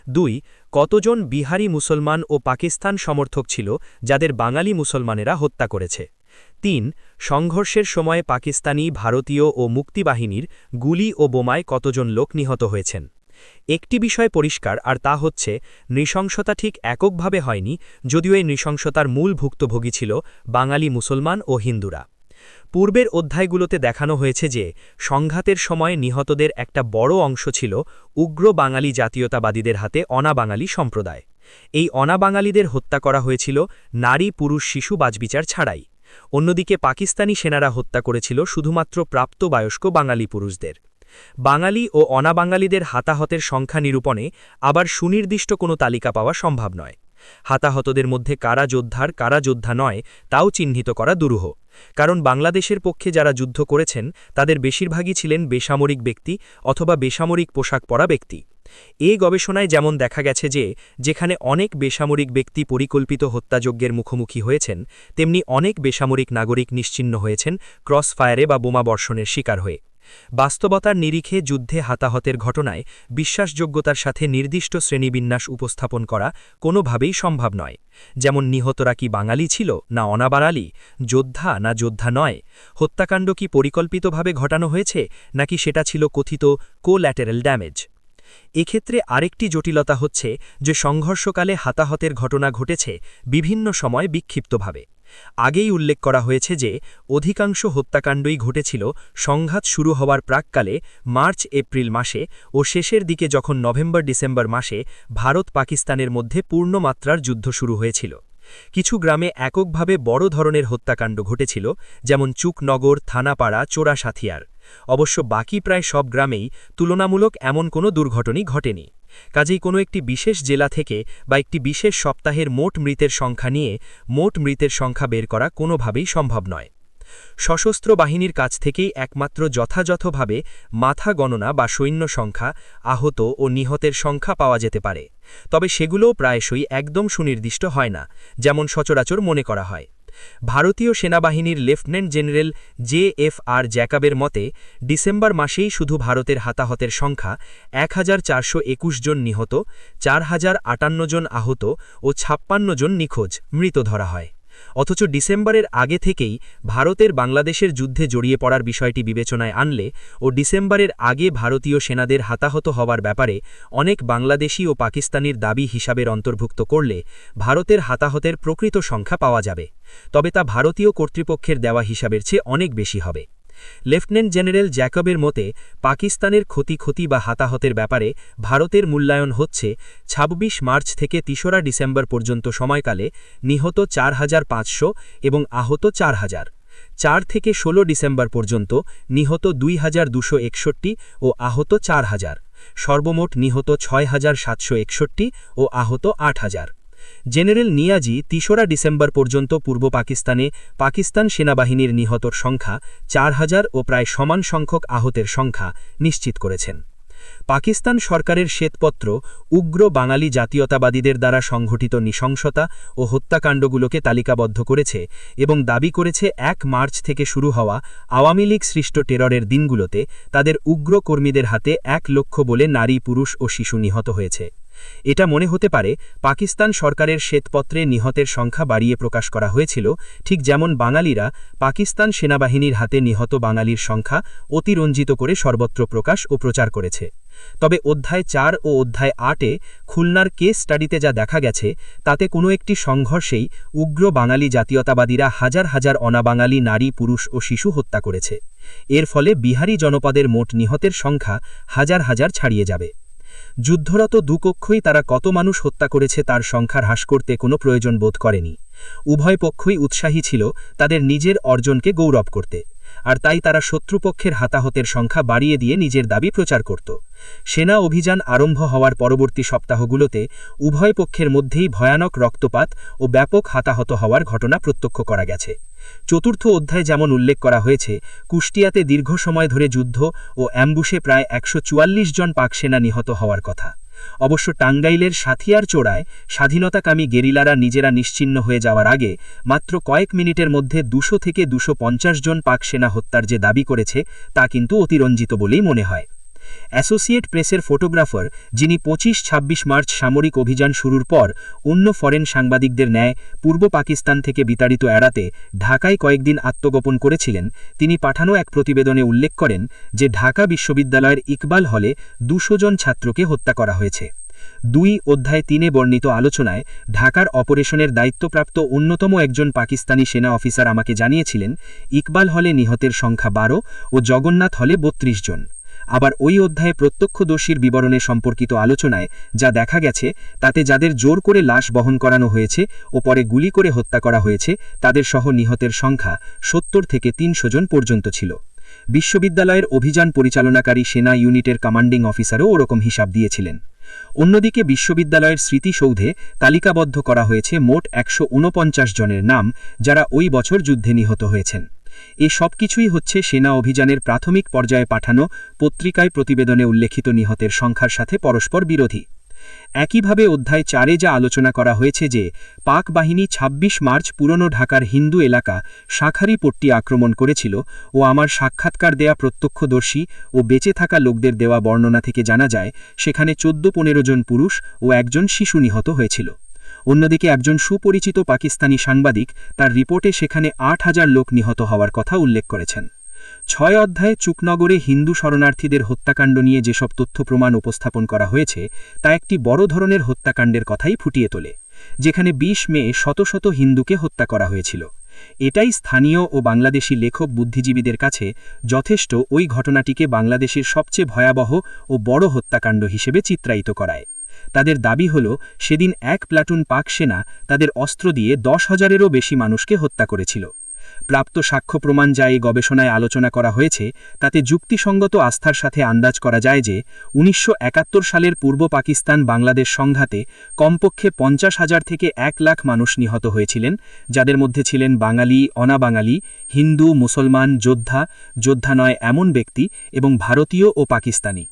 ২. কতজন বিহারি মুসলমান ও পাকিস্তান সমর্থক ছিল যাদের বাঙালি মুসলমানেরা হত্যা করেছে, ৩. সংঘর্ষের সময় পাকিস্তানি, ভারতীয় ও মুক্তিবাহিনীর গুলি ও বোমায় কতজন লোক নিহত হয়েছেন। একটি বিষয় পরিষ্কার, আর তা হচ্ছে নৃশংসতা ঠিক এককভাবে হয়নি, যদিও এই নৃশংসতার মূল ভুক্তভোগী ছিল বাঙালি মুসলমান ও হিন্দুরা। পূর্বের অধ্যায়গুলোতে দেখানো হয়েছে যে সংঘাতের সময় নিহতদের একটা বড় অংশ ছিল উগ্র বাঙালি জাতীয়তাবাদীদের হাতে অনাবাঙালি সম্প্রদায়। এই অনাবাঙালিদের হত্যা করা হয়েছিল নারী, পুরুষ, শিশু বাছবিচার ছাড়াই। অন্যদিকে পাকিস্তানি সেনারা হত্যা করেছিল শুধুমাত্র প্রাপ্তবয়স্ক বাঙালি পুরুষদের। বাঙালি ও অনাবাঙালিদের হাতাহতের সংখ্যা নিরূপণে আবার সুনির্দিষ্ট কোনো তালিকা পাওয়া সম্ভব নয়। হাতাহতদের মধ্যে কারা যোদ্ধার কারা যোদ্ধা নয় তাও চিহ্নিত করা দুরূহ, কারণ বাংলাদেশের পক্ষে যারা যুদ্ধ করেছেন তাদের বেশিরভাগই ছিলেন বেসামরিক ব্যক্তি অথবা বেসামরিক পোশাক পরা ব্যক্তি। এই গবেষণায় যেমন দেখা গেছে যে যেখানে অনেক বেসামরিক ব্যক্তি পরিকল্পিত হত্যাযজ্ঞের মুখোমুখি হয়েছেন, তেমনি অনেক বেসামরিক নাগরিক নিশ্চিহ্ন হয়েছেন ক্রস ফায়ারে বা বোমা বর্ষণের শিকার হয়ে। বাস্তবতার নিরিখে যুদ্ধে হাতাহতের ঘটনায় বিশ্বাসযোগ্যতার সাথে নির্দিষ্ট শ্রেণীবিন্যাস উপস্থাপন করা কোনোভাবেই সম্ভব নয়, যেমন নিহতরা কি বাঙালি ছিল না অনাবাঙালি, যোদ্ধা না যোদ্ধা নয়, হত্যাকাণ্ড কি পরিকল্পিতভাবে ঘটানো হয়েছে নাকি সেটা ছিল কথিত কোল্যাটেরাল ড্যামেজ। এক্ষেত্রে আরেকটি জটিলতা হচ্ছে যে সংঘর্ষকালে হাতাহতের ঘটনা ঘটেছে বিভিন্ন সময় বিক্ষিপ্তভাবে। আগেই উল্লেখ করা হয়েছে যে অধিকাংশ হত্যাকাণ্ডই ঘটেছিল সংঘাত শুরু হওয়ার প্রাককালে মার্চ-এপ্রিল মাসে ও শেষের দিকে যখন নভেম্বর-ডিসেম্বর মাসে ভারত পাকিস্তানের মধ্যে পূর্ণমাত্রার যুদ্ধ শুরু হয়েছিল। কিছু গ্রামে এককভাবে বড় ধরনের হত্যাকাণ্ড ঘটেছিল, যেমন চুকনগর, থানাপাড়া, চোরাসাথিয়ার। অবশ্য বাকি প্রায় সব গ্রামেই তুলনামূলক এমন কোনো দুর্ঘটনাই ঘটেনি। কাজেই কোনো একটি বিশেষ জেলা থেকে বা একটি বিশেষ সপ্তাহের মোট মৃতের সংখ্যা নিয়ে মোট মৃতের সংখ্যা বের করা কোনোভাবেই সম্ভব নয়। সশস্ত্র বাহিনীর কাছ থেকেই একমাত্র যথাযথভাবে মাথা গণনা বা সৈন্য সংখ্যা, আহত ও নিহতের সংখ্যা পাওয়া যেতে পারে, তবে সেগুলোও প্রায়শই একদম সুনির্দিষ্ট হয় না, যেমন সচরাচর মনে করা হয়। ভারতীয় সেনাবাহিনীর লেফটেন্যান্ট জেনারেল JFR জ্যাকাবের মতে ডিসেম্বর মাসেই শুধু ভারতের হতাহতের সংখ্যা 1421 জন নিহত, 4058 জন আহত ও 56 জন নিখোঁজ মৃত ধরা হয়। অথচ ডিসেম্বরের আগে থেকেই ভারতের বাংলাদেশের যুদ্ধে জড়িয়ে পড়ার বিষয়টি বিবেচনায় আনলে ও ডিসেম্বরের আগে ভারতীয় সেনাদের হতাহত হওয়ার ব্যাপারে অনেক বাংলাদেশি ও পাকিস্তানির দাবি হিসাবের অন্তর্ভুক্ত করলে ভারতের হতাহতের প্রকৃত সংখ্যা পাওয়া যাবে, তবে তা ভারতীয় কর্তৃপক্ষের দেওয়া হিসাবের চেয়ে অনেক বেশি হবে। লেফটেন্যান্ট জেনারেল জ্যাকবের মতে পাকিস্তানের ক্ষতি বা হতাহতের ব্যাপারে ভারতের মূল্যায়ন হচ্ছে ২৬ মার্চ থেকে ৩রা ডিসেম্বর পর্যন্ত সময়কালে নিহত ৪৫০০ এবং আহত ৪০০০, ৪ থেকে ১৬ ডিসেম্বর পর্যন্ত নিহত ২২৬১ ও আহত ৪০০০, সর্বমোট নিহত ৬৭৬১ ও আহত ৮০০০। জেনারেল নিয়াজি ৩রা ডিসেম্বর পর্যন্ত পূর্ব পাকিস্তানে পাকিস্তান সেনাবাহিনীর নিহতর সংখ্যা ৪০০০ ও প্রায় সমান সংখ্যক আহতের সংখ্যা নিশ্চিত করেছেন। পাকিস্তান সরকারের শ্বেতপত্র উগ্র বাঙালি জাতীয়তাবাদীদের দ্বারা সংঘটিত নৃশংসতা ও হত্যাকাণ্ডগুলোকে তালিকাবদ্ধ করেছে এবং দাবি করেছে ১ মার্চ থেকে শুরু হওয়া আওয়ামী লীগ সৃষ্ট টেররের দিনগুলোতে তাদের উগ্র কর্মীদের হাতে ১ লক্ষ বলে নারী, পুরুষ ও শিশু নিহত হয়েছে। এটা মনে হতে পারে পাকিস্তান সরকারের শ্বেতপত্রে নিহতের সংখ্যা বাড়িয়ে প্রকাশ করা হয়েছিল, ঠিক যেমন বাঙালিরা পাকিস্তান সেনাবাহিনীর হাতে নিহত বাঙালির সংখ্যা অতিরঞ্জিত করে সর্বত্র প্রকাশ ও প্রচার করেছে। তবে অধ্যায় ৪ ও অধ্যায় ৮-এ খুলনার কেস স্টাডিতে যা দেখা গেছে তাতে কোনো একটি সংঘর্ষেই উগ্র বাঙালি জাতীয়তাবাদীরা হাজার হাজার অনাবাঙালি নারী, পুরুষ ও শিশু হত্যা করেছে। এর ফলে বিহারি জনপদের মোট নিহতের সংখ্যা হাজার হাজার ছাড়িয়ে যাবে। যুদ্ধরত দুপক্ষই তারা কত মানুষ হত্যা করেছে তার সংখ্যা হ্রাস করতে কোনো প্রয়োজন বোধ করেনি। উভয় পক্ষই উৎসাহী ছিল তাদের নিজের অর্জনকে গৌরব করতে, আর তাই তারা শত্রুপক্ষের হতাহতের সংখ্যা বাড়িয়ে দিয়ে নিজের দাবি প্রচার করত। সেনা অভিযান আরম্ভ হওয়ার পরবর্তী সপ্তাহগুলোতে উভয় পক্ষের মধ্যেই ভয়ানক রক্তপাত ও ব্যাপক হতাহত হওয়ার ঘটনা প্রত্যক্ষ করা গেছে। চতুর্থ অধ্যায়ে যেমন উল্লেখ করা হয়েছে, কুষ্টিয়াতে দীর্ঘ সময় ধরে যুদ্ধ ও অ্যাম্বুশে প্রায় ১৪৪ জন পাক সেনা নিহত হওয়ার কথা। অবশ্য টাঙ্গাইলের সাথিয়ার চোড়ায় স্বাধীনতাকামী গেরিলারা নিজেরা নিশ্চিহ্ন হয়ে যাওয়ার আগে মাত্র কয়েক মিনিটের মধ্যে ২০০ থেকে ২৫০ জন পাক সেনা হত্যার যে দাবি করেছে তা কিন্তু অতিরঞ্জিত বলেই মনে হয়। অ্যাসোসিয়েট প্রেসের ফটোগ্রাফার, যিনি ২৫-২৬ মার্চ সামরিক অভিযান শুরুর পর অন্য ফরেন সাংবাদিকদের ন্যায় পূর্ব পাকিস্তান থেকে বিতাড়িত এড়াতে ঢাকায় কয়েকদিন আত্মগোপন করেছিলেন, তিনি পাঠানো এক প্রতিবেদনে উল্লেখ করেন যে ঢাকা বিশ্ববিদ্যালয়ের ইকবাল হলে ২০০ জন ছাত্রকে হত্যা করা হয়েছে। ২ অধ্যায় ৩-এ বর্ণিত আলোচনায় ঢাকার অপারেশনের দায়িত্বপ্রাপ্ত অন্যতম একজন পাকিস্তানি সেনা অফিসার আমাকে জানিয়েছিলেন ইকবাল হলে নিহতের সংখ্যা ১২ ও জগন্নাথ হলে ৩২ জন। আবার ওই অধ্যায়ে প্রত্যক্ষদর্শীর বিবরণে সম্পর্কিত আলোচনায় যা দেখা গেছে তাতে যাদের জোর করে লাশ বহন করানো হয়েছে ও পরে গুলি করে হত্যা করা হয়েছে তাদের সহ নিহতের সংখ্যা ৭০ থেকে ৩০০ জন পর্যন্ত ছিল। বিশ্ববিদ্যালয়ের অভিযান পরিচালনাকারী সেনা ইউনিটের কমান্ডিং অফিসারও ওরকম হিসাব দিয়েছিলেন। অন্যদিকে বিশ্ববিদ্যালয়ের স্মৃতিসৌধে তালিকাবদ্ধ করা হয়েছে মোট ১৪৯ জনের নাম, যারা ওই বছর যুদ্ধে নিহত হয়েছেন। এ সবকিছুই হচ্ছে সেনা অভিযানের প্রাথমিক পর্যায়ে পাঠানো পত্রিকায় প্রতিবেদনে উল্লেখিত নিহতের সংখ্যার সাথে পরস্পর বিরোধী। একইভাবে অধ্যায় ৪-এ যা আলোচনা করা হয়েছে যে পাক বাহিনী ২৬ মার্চ পুরনো ঢাকার হিন্দু এলাকা শাখারীপট্টি আক্রমণ করেছিল ও আমার সাক্ষাৎকার দেয়া প্রত্যক্ষদর্শী ও বেঁচে থাকা লোকদের দেওয়া বর্ণনা থেকে জানা যায় সেখানে ১৪-১৫ জন পুরুষ ও একজন শিশু নিহত হয়েছিল। অন্যদিকে একজন সুপরিচিত পাকিস্তানি সাংবাদিক তার রিপোর্টে সেখানে ৮,০০০ লোক নিহত হওয়ার কথা উল্লেখ করেছেন। ৬ অধ্যায়ে চুকনগরে হিন্দু শরণার্থীদের হত্যাকাণ্ড নিয়ে যেসব তথ্য প্রমাণ উপস্থাপন করা হয়েছে তা একটি বড় ধরনের হত্যাকাণ্ডের কথাই ফুটিয়ে তোলে, যেখানে ২০ মে শত শত হিন্দুকে হত্যা করা হয়েছিল। এটাই স্থানীয় ও বাংলাদেশি লেখক বুদ্ধিজীবীদের কাছে যথেষ্ট ওই ঘটনাটিকে বাংলাদেশের সবচেয়ে ভয়াবহ ও বড় হত্যাকাণ্ড হিসেবে চিত্রায়িত করায়। তাদের দাবি হল সেদিন এক প্লাটুন পাক সেনা তাদের অস্ত্র দিয়ে ১০,০০০-এরও বেশি মানুষকে হত্যা করেছিল। প্রাপ্ত সাক্ষ্য প্রমাণ যা এই গবেষণায় আলোচনা করা হয়েছে তাতে যুক্তিসঙ্গত আস্থার সাথে আন্দাজ করা যায় যে ১৯৭১ সালের পূর্ব পাকিস্তান বাংলাদেশ সংঘাতে কমপক্ষে ৫০,০০০ থেকে ১ লাখ মানুষ নিহত হয়েছিলেন, যাদের মধ্যে ছিলেন বাঙালি, অনাবাঙালি, হিন্দু, মুসলমান, যোদ্ধা নয় এমন ব্যক্তি এবং ভারতীয় ও পাকিস্তানি।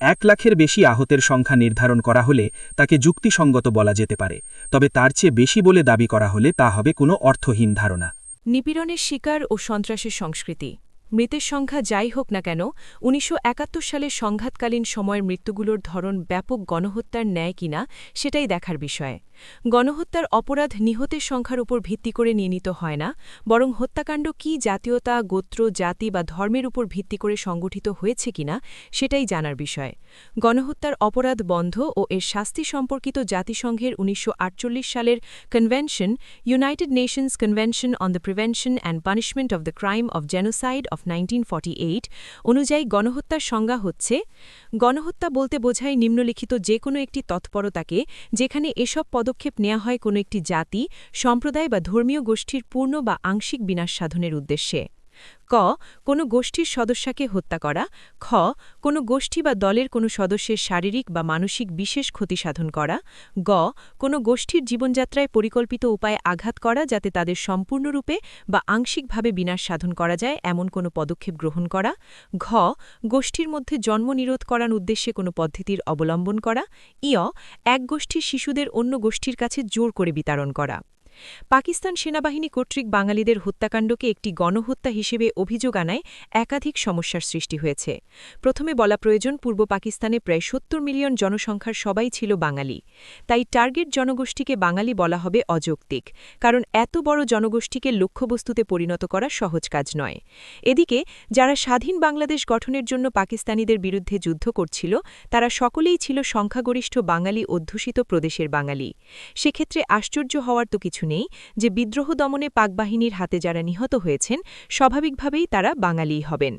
1 লাখের বেশি আহতের সংখ্যা নির্ধারণ করা হলে তাকে যুক্তিসঙ্গত বলা যেতে পারে, তবে তার চেয়ে বেশি বলে দাবি করা হলে তা হবে কোনো অর্থহীন ধারণা। নিপীড়নের শিকার ও সন্ত্রাসের সংস্কৃতি। মৃতের সংখ্যা যাই হোক না কেন, ১৯৭১ সালের সংঘাতকালীন সময়ের মৃত্যুগুলোর ধরন ব্যাপক গণহত্যার ন্যায় কিনা সেটাই দেখার বিষয়। গণহত্যার অপরাধ নিহতের সংখ্যার উপর ভিত্তি করে নির্ণীত হয় না, বরং হত্যাকাণ্ড কী জাতীয়তা, গোত্র, জাতি বা ধর্মের উপর ভিত্তি করে সংগঠিত হয়েছে কিনা সেটাই জানার বিষয়। গণহত্যার অপরাধ বন্ধ ও এর শাস্তি সম্পর্কিত জাতিসংঘের ১৯৪৮ সালের convention, United Nations convention on the prevention and punishment of the crime of genocide of 1948 অনুযায়ী গণহত্যার সংজ্ঞা হচ্ছে, গণহত্যা বলতে বোঝায় নিম্নলিখিত যে কোনো একটি তৎপরতাকে যেখানে এসব পদক্ষেপ নেওয়া হয় কোনো একটি জাতি, সম্প্রদায় বা ধর্মীয় গোষ্ঠীর পূর্ণ বা আংশিক বিনাশ সাধনের উদ্দেশ্যে। ক কোনো গোষ্ঠীর সদস্যকে হত্যা করা। খ কোনো গোষ্ঠী বা দলের কোনো সদস্যের শারীরিক বা মানসিক বিশেষ ক্ষতি সাধন করা। গ কোনো গোষ্ঠীর জীবনযাত্রায় পরিকল্পিত উপায়ে আঘাত করা যাতে তাদের সম্পূর্ণরূপে বা আংশিকভাবে বিনাশ সাধন করা যায় এমন কোনো পদক্ষেপ গ্রহণ করা। ঘ গোষ্ঠীর মধ্যে জন্মনিরোধ করার উদ্দেশ্যে কোনো পদ্ধতির অবলম্বন করা। এক গোষ্ঠীর শিশুদের অন্য গোষ্ঠীর কাছে জোর করে বিতরণ করা। পাকিস্তান সেনাবাহিনী কর্তৃক বাঙালিদের হত্যাকাণ্ডকে একটি গণহত্যা হিসেবে অভিযোগ আনায় একাধিক সমস্যার সৃষ্টি হয়েছে। প্রথমে বলা প্রয়োজন, পূর্ব পাকিস্তানে প্রায় ৭০ মিলিয়ন জনসংখ্যার সবাই ছিল বাঙালি। তাই টার্গেট জনগোষ্ঠীকে বাঙালি বলা হবে অযৌক্তিক, কারণ এত বড় জনগোষ্ঠীকে লক্ষ্যবস্তুতে পরিণত করা সহজ কাজ নয়। এদিকে যারা স্বাধীন বাংলাদেশ গঠনের জন্য পাকিস্তানিদের বিরুদ্ধে যুদ্ধ করছিল তারা সকলেই ছিল সংখ্যাগরিষ্ঠ বাঙালি অধ্যুষিত প্রদেশের বাঙালি। সেক্ষেত্রে আশ্চর্য হওয়ার তো কিছু নেই যে বিদ্রোহ দমনে পাকবাহিনীর হাতে যারা নিহত হয়েছেন স্বাভাবিকভাবেই তারা বাঙালিই হবেন।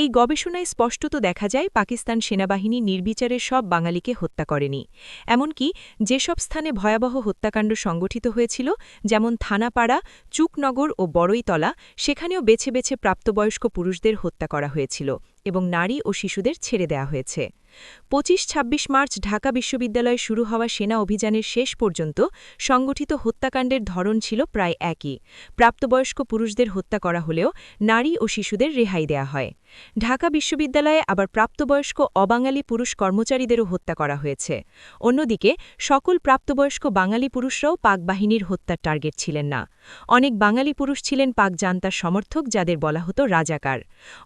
এই গবেষণায় স্পষ্টত দেখা যায় পাকিস্তান সেনাবাহিনী নির্বিচারে সব বাঙালিকে হত্যা করেনি। এমনকি যেসব স্থানে ভয়াবহ হত্যাকাণ্ড সংগঠিত হয়েছিল, যেমন থানাপাড়া, চুকনগর ও বড়ইতলা, সেখানেও বেছে বেছে প্রাপ্তবয়স্ক পুরুষদের হত্যা করা হয়েছিল এবং নারী ও শিশুদের ছেড়ে দেওয়া হয়েছে। ২৫-২৬ মার্চ ঢাকা বিশ্ববিদ্যালয়ে শুরু হওয়া সেনা অভিযানের শেষ পর্যন্ত সংগঠিত হত্যাকাণ্ডের ধরন ছিল প্রায় একই। প্রাপ্তবয়স্ক পুরুষদের হত্যা করা হলেও নারী ও শিশুদের রেহাই দেয়া হয়। ঢাকা বিশ্ববিদ্যালয়ে আবার প্রাপ্তবয়স্ক অবাঙালি পুরুষ কর্মচারীদেরও হত্যা করা হয়েছে। অন্যদিকে সকল প্রাপ্তবয়স্ক বাঙালি পুরুষরাও পাক বাহিনীর হত্যার টার্গেট ছিলেন না। অনেক বাঙালি পুরুষ ছিলেন পাক জান্তার সমর্থক, যাদের বলা হতো রাজাকার।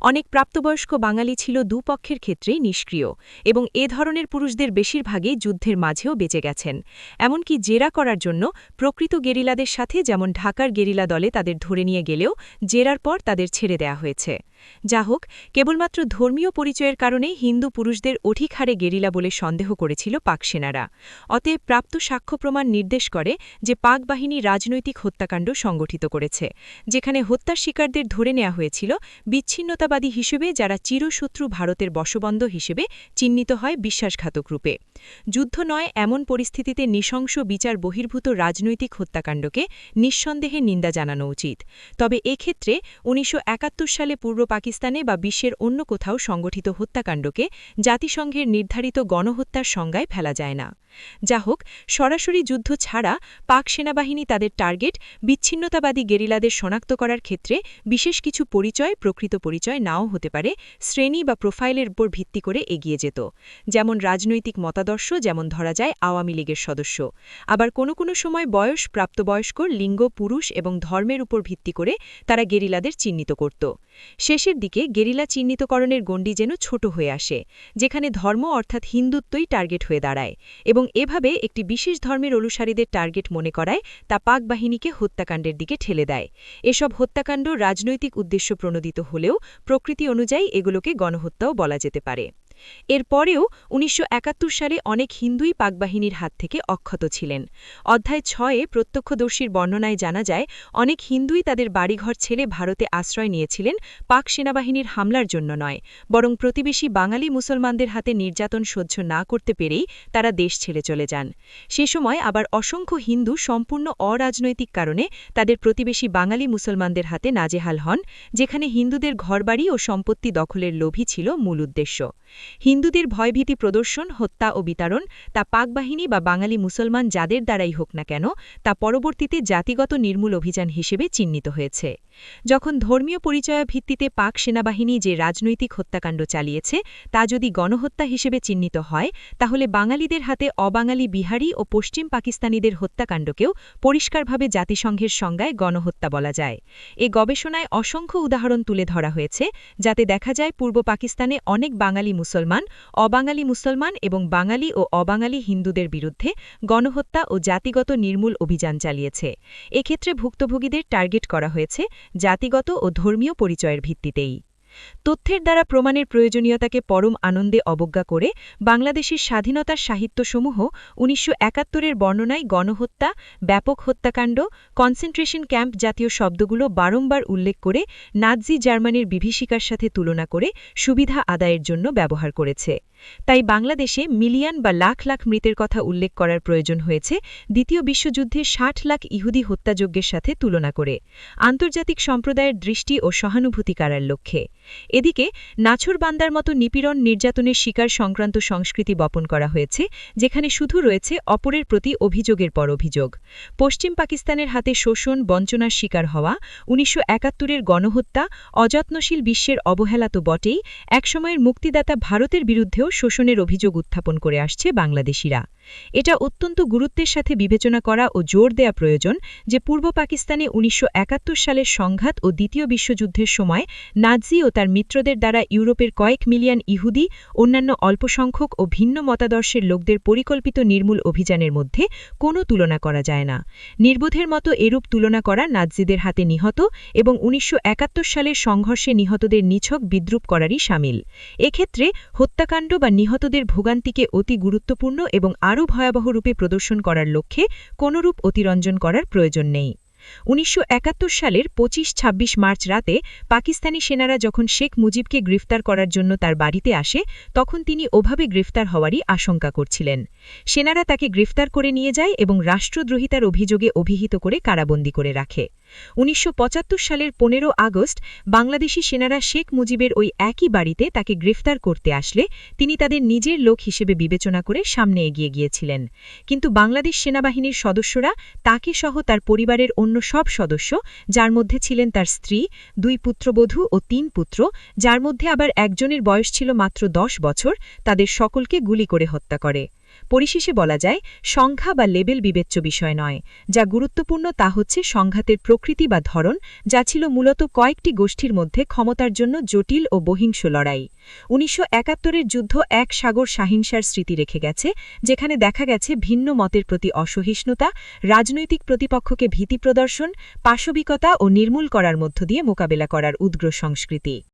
অনেক প্রাপ্তবয়স্ক বাঙালি ছিল দুপক্ষের ক্ষেত্রেই নিষ্ক্রিয়, এবং এ ধরনের পুরুষদের বেশিরভাগই যুদ্ধের মাঝেও বেঁচে গেছেন। এমনকি জেরা করার জন্য প্রকৃত গেরিলাদের সাথে, যেমন ঢাকার গেরিলা দলে, তাদের ধরে নিয়ে গেলেও জেরার পর তাদের ছেড়ে দেয়া হয়েছে। যা হোক, কেবলমাত্র ধর্মীয় পরিচয়ের কারণে হিন্দু পুরুষদের অধিক হারে গেরিলা বলে সন্দেহ করেছিল পাক সেনারা। অতএব প্রাপ্ত সাক্ষ্য প্রমাণ নির্দেশ করে যে পাক বাহিনী রাজনৈতিক হত্যাকাণ্ড সংগঠিত করেছে, যেখানে হত্যার শিকারদের ধরে নেওয়া হয়েছিল বিচ্ছিন্নতাবাদী হিসেবে, যারা চিরশত্রু ভারতের বশবন্ধ হিসেবে চিহ্নিত হয় বিশ্বাসঘাতক রূপে। যুদ্ধ নয় এমন পরিস্থিতিতে নৃশংস বিচার বহির্ভূত রাজনৈতিক হত্যাকাণ্ডকে নিঃসন্দেহে নিন্দা জানানো উচিত। তবে এক্ষেত্রে ১৯৭১ সালে পূর্ব পাকিস্তানে বা বিশ্বের অন্য কোথাও সংগঠিত হত্যাকাণ্ডকে জাতিসংঘের নির্ধারিত গণহত্যার সংজ্ঞায় ফেলা যায় না। যা হোক, সরাসরি যুদ্ধ ছাড়া পাক সেনাবাহিনী তাদের টার্গেট বিচ্ছিন্নতাবাদী গেরিলাদের শনাক্ত করার ক্ষেত্রে বিশেষ কিছু পরিচয়, প্রকৃত পরিচয় নাও হতে পারে, শ্রেণী বা প্রোফাইলের উপর ভিত্তি করে এগিয়ে যেত। যেমন রাজনৈতিক মতাদর্শ, যেমন ধরা যায় আওয়ামী লীগের সদস্য। আবার কোনো কোনো সময় বয়স, প্রাপ্তবয়স্ক, লিঙ্গ, পুরুষ এবং ধর্মের উপর ভিত্তি করে তারা গেরিলাদের চিহ্নিত করত। শেষের দিকে গেরিলা চিহ্নিতকরণের গণ্ডি যেন ছোট হয়ে আসে, যেখানে ধর্ম অর্থাৎ হিন্দুত্বই টার্গেট হয়ে দাঁড়ায়, এবং এভাবে একটি বিশেষ ধর্মের অনুসারীদের টার্গেট মনে করায় তা পাক বাহিনীকে হত্যাকাণ্ডের দিকে ঠেলে দেয়। এসব হত্যাকাণ্ড রাজনৈতিক উদ্দেশ্য প্রণোদিত হলেও প্রকৃতি অনুযায়ী এগুলোকে গণহত্যাও বলা যেতে পারে। এরপরেও ১৯৭১ সালে অনেক হিন্দুই পাকবাহিনীর হাত থেকে অক্ষত ছিলেন। অধ্যায় ৬-এ প্রত্যক্ষদর্শীর বর্ণনায় জানা যায়, অনেক হিন্দুই তাদের বাড়িঘর ছেড়ে ভারতে আশ্রয় নিয়েছিলেন পাক সেনাবাহিনীর হামলার জন্য নয়, বরং প্রতিবেশী বাঙালি মুসলমানদের হাতে নির্যাতন সহ্য না করতে পেরেই তারা দেশ ছেড়ে চলে যান। সে সময় আবার অসংখ্য হিন্দু সম্পূর্ণ অরাজনৈতিক কারণে তাদের প্রতিবেশী বাঙালি মুসলমানদের হাতে নাজেহাল হন, যেখানে হিন্দুদের ঘরবাড়ি ও সম্পত্তি দখলের লোভই ছিল মূল উদ্দেশ্য। হিন্দুদের ভয়ভীতি প্রদর্শন, হত্যা ও বিতাড়ন তা পাকবাহিনী বা বাঙালি মুসলমান যাদের দ্বারাই হোক না কেন তা পরবর্তীতে জাতিগত নির্মূল অভিযান হিসেবে চিহ্নিত হয়েছে। যখন ধর্মীয় পরিচয় ভিত্তিতে পাক সেনাবাহিনী যে রাজনৈতিক হত্যাকাণ্ড চালিয়েছে তা যদি গণহত্যা হিসেবে চিহ্নিত হয় তাহলে বাঙালিদের হাতে অবাঙালি বিহারি ও পশ্চিম পাকিস্তানিদের হত্যাকাণ্ডকেও পরিষ্কারভাবে জাতিসংঘের সংজ্ঞায় গণহত্যা বলা যায়। এ গবেষণায় অসংখ্য উদাহরণ তুলে ধরা হয়েছে, যাতে দেখা যায় পূর্ব পাকিস্তানে অনেক বাঙালি মুসলমান, অবাঙালি মুসলমান এবং বাঙালি ও অবাঙালি হিন্দুদের বিরুদ্ধে গণহত্যা ও জাতিগত নির্মূল অভিযান চালিয়েছে। এক্ষেত্রে ভুক্তভোগীদের টার্গেট করা হয়েছে জাতিগত ও ধর্মীয় পরিচয়ের ভিত্তিতেই। তথ্যের দ্বারা প্রমাণের প্রয়োজনীয়তাকে পরম আনন্দে অবজ্ঞা করে বাংলাদেশের স্বাধীনতার সাহিত্যসমূহ ১৯৭১-এর বর্ণনায় গণহত্যা, ব্যাপক হত্যাকাণ্ড, কনসেন্ট্রেশন ক্যাম্প জাতীয় শব্দগুলো বারংবার উল্লেখ করে নাৎজি জার্মানির বিভীষিকার সাথে তুলনা করে সুবিধা আদায়ের জন্য ব্যবহার করেছে। তাই বাংলাদেশে মিলিয়ন বা লাখ লাখ মৃতের কথা উল্লেখ করার প্রয়োজন হয়েছে দ্বিতীয় বিশ্বযুদ্ধে ৬০ লাখ ইহুদি হত্যাযজ্ঞের সাথে তুলনা করে, আন্তর্জাতিক সম্প্রদায়ের দৃষ্টি ও সহানুভূতি কাড়ার লক্ষ্যে। এদিকে নাছোড়বান্দার মতো নিপীড়ন নির্যাতনের শিকার সংক্রান্ত সংস্কৃতি বপন করা হয়েছে, যেখানে শুধু রয়েছে অপরের প্রতি অভিযোগের পর অভিযোগ। পশ্চিম পাকিস্তানের হাতে শোষণ, বঞ্চনার শিকার হওয়া, ১৯৭১-এর গণহত্যা, অযত্নশীল বিশ্বের অবহেলা তো বটেই, একসময়ের মুক্তিদাতা ভারতের বিরুদ্ধেও শোষণের অভিযোগ উত্থাপন করে আসছে বাংলাদেশিরা। এটা অত্যন্ত গুরুত্বের সাথে বিবেচনা করা ও জোর দেয়া প্রয়োজন যে পূর্ব পাকিস্তানে ১৯৭১ সালের সংঘাত ও দ্বিতীয় বিশ্বযুদ্ধের সময় নাৎজি ও তার মিত্রদের দ্বারা ইউরোপের কয়েক মিলিয়ন ইহুদি, অন্যান্য অল্পসংখ্যক ও ভিন্ন মতাদর্শের লোকদের পরিকল্পিত নির্মূল অভিযানের মধ্যে কোনো তুলনা করা যায় না। নির্বোধের মতো এরূপ তুলনা করা নাৎজিদের হাতে নিহত এবং ১৯৭১ সালের সংঘর্ষে নিহতদের নিছক বিদ্রূপ করারই শামিল। এক্ষেত্রে হত্যাকাণ্ড বা নিহতদের ভোগান্তিকে অতি গুরুত্বপূর্ণ এবং আরও ভয়াবহ রূপে প্রদর্শন করার লক্ষ্যে কোনরূপ অতিরঞ্জন করার প্রয়োজন নেই। ১৯৭১ সালের ২৫-২৬ মার্চ রাতে পাকিস্তানি সেনারা যখন শেখ মুজিবকে গ্রেফতার করার জন্য তার বাড়িতে আসে, তখন তিনি ওভাবে গ্রেফতার হওয়ারই আশঙ্কা করছিলেন। সেনারা তাকে গ্রেফতার করে নিয়ে যায় এবং রাষ্ট্রদ্রোহিতার অভিযোগে অভিহিত করে কারাবন্দী করে রাখে। ১৯৭৫ সালের ১৫ আগস্ট বাংলাদেশি সেনারা শেখ মুজিবের ওই একই বাড়িতে তাকে গ্রেফতার করতে আসলে তিনি তাদের নিজের লোক হিসেবে বিবেচনা করে সামনে এগিয়ে গিয়েছিলেন। কিন্তু বাংলাদেশ সেনাবাহিনীর সদস্যরা তাকে সহ তার পরিবারের অন্য সব সদস্য, যার মধ্যে ছিলেন তার স্ত্রী, ২ পুত্রবধূ ও ৩ পুত্র, যার মধ্যে আবার একজনের বয়স ছিল মাত্র ১০ বছর, তাদের সকলকে গুলি করে হত্যা করে। পরিশেষে বলা যায়, সংখ্যা বা লেবেল বিবেচ্য বিষয় নয়। যা গুরুত্বপূর্ণ তা হচ্ছে সংঘাতের প্রকৃতি বা ধরন, যা ছিল মূলত কয়েকটি গোষ্ঠীর মধ্যে ক্ষমতার জন্য জটিল ও বহিংস লড়াই। ১৯৭১-এর যুদ্ধ এক সাগর সহিংসার স্মৃতি রেখে গেছে, যেখানে দেখা গেছে ভিন্ন মতের প্রতি অসহিষ্ণুতা, রাজনৈতিক প্রতিপক্ষকে ভীতি প্রদর্শন, পাশবিকতা ও নির্মূল করার মধ্য দিয়ে মোকাবেলা করার উদ্গ্র সংস্কৃতি।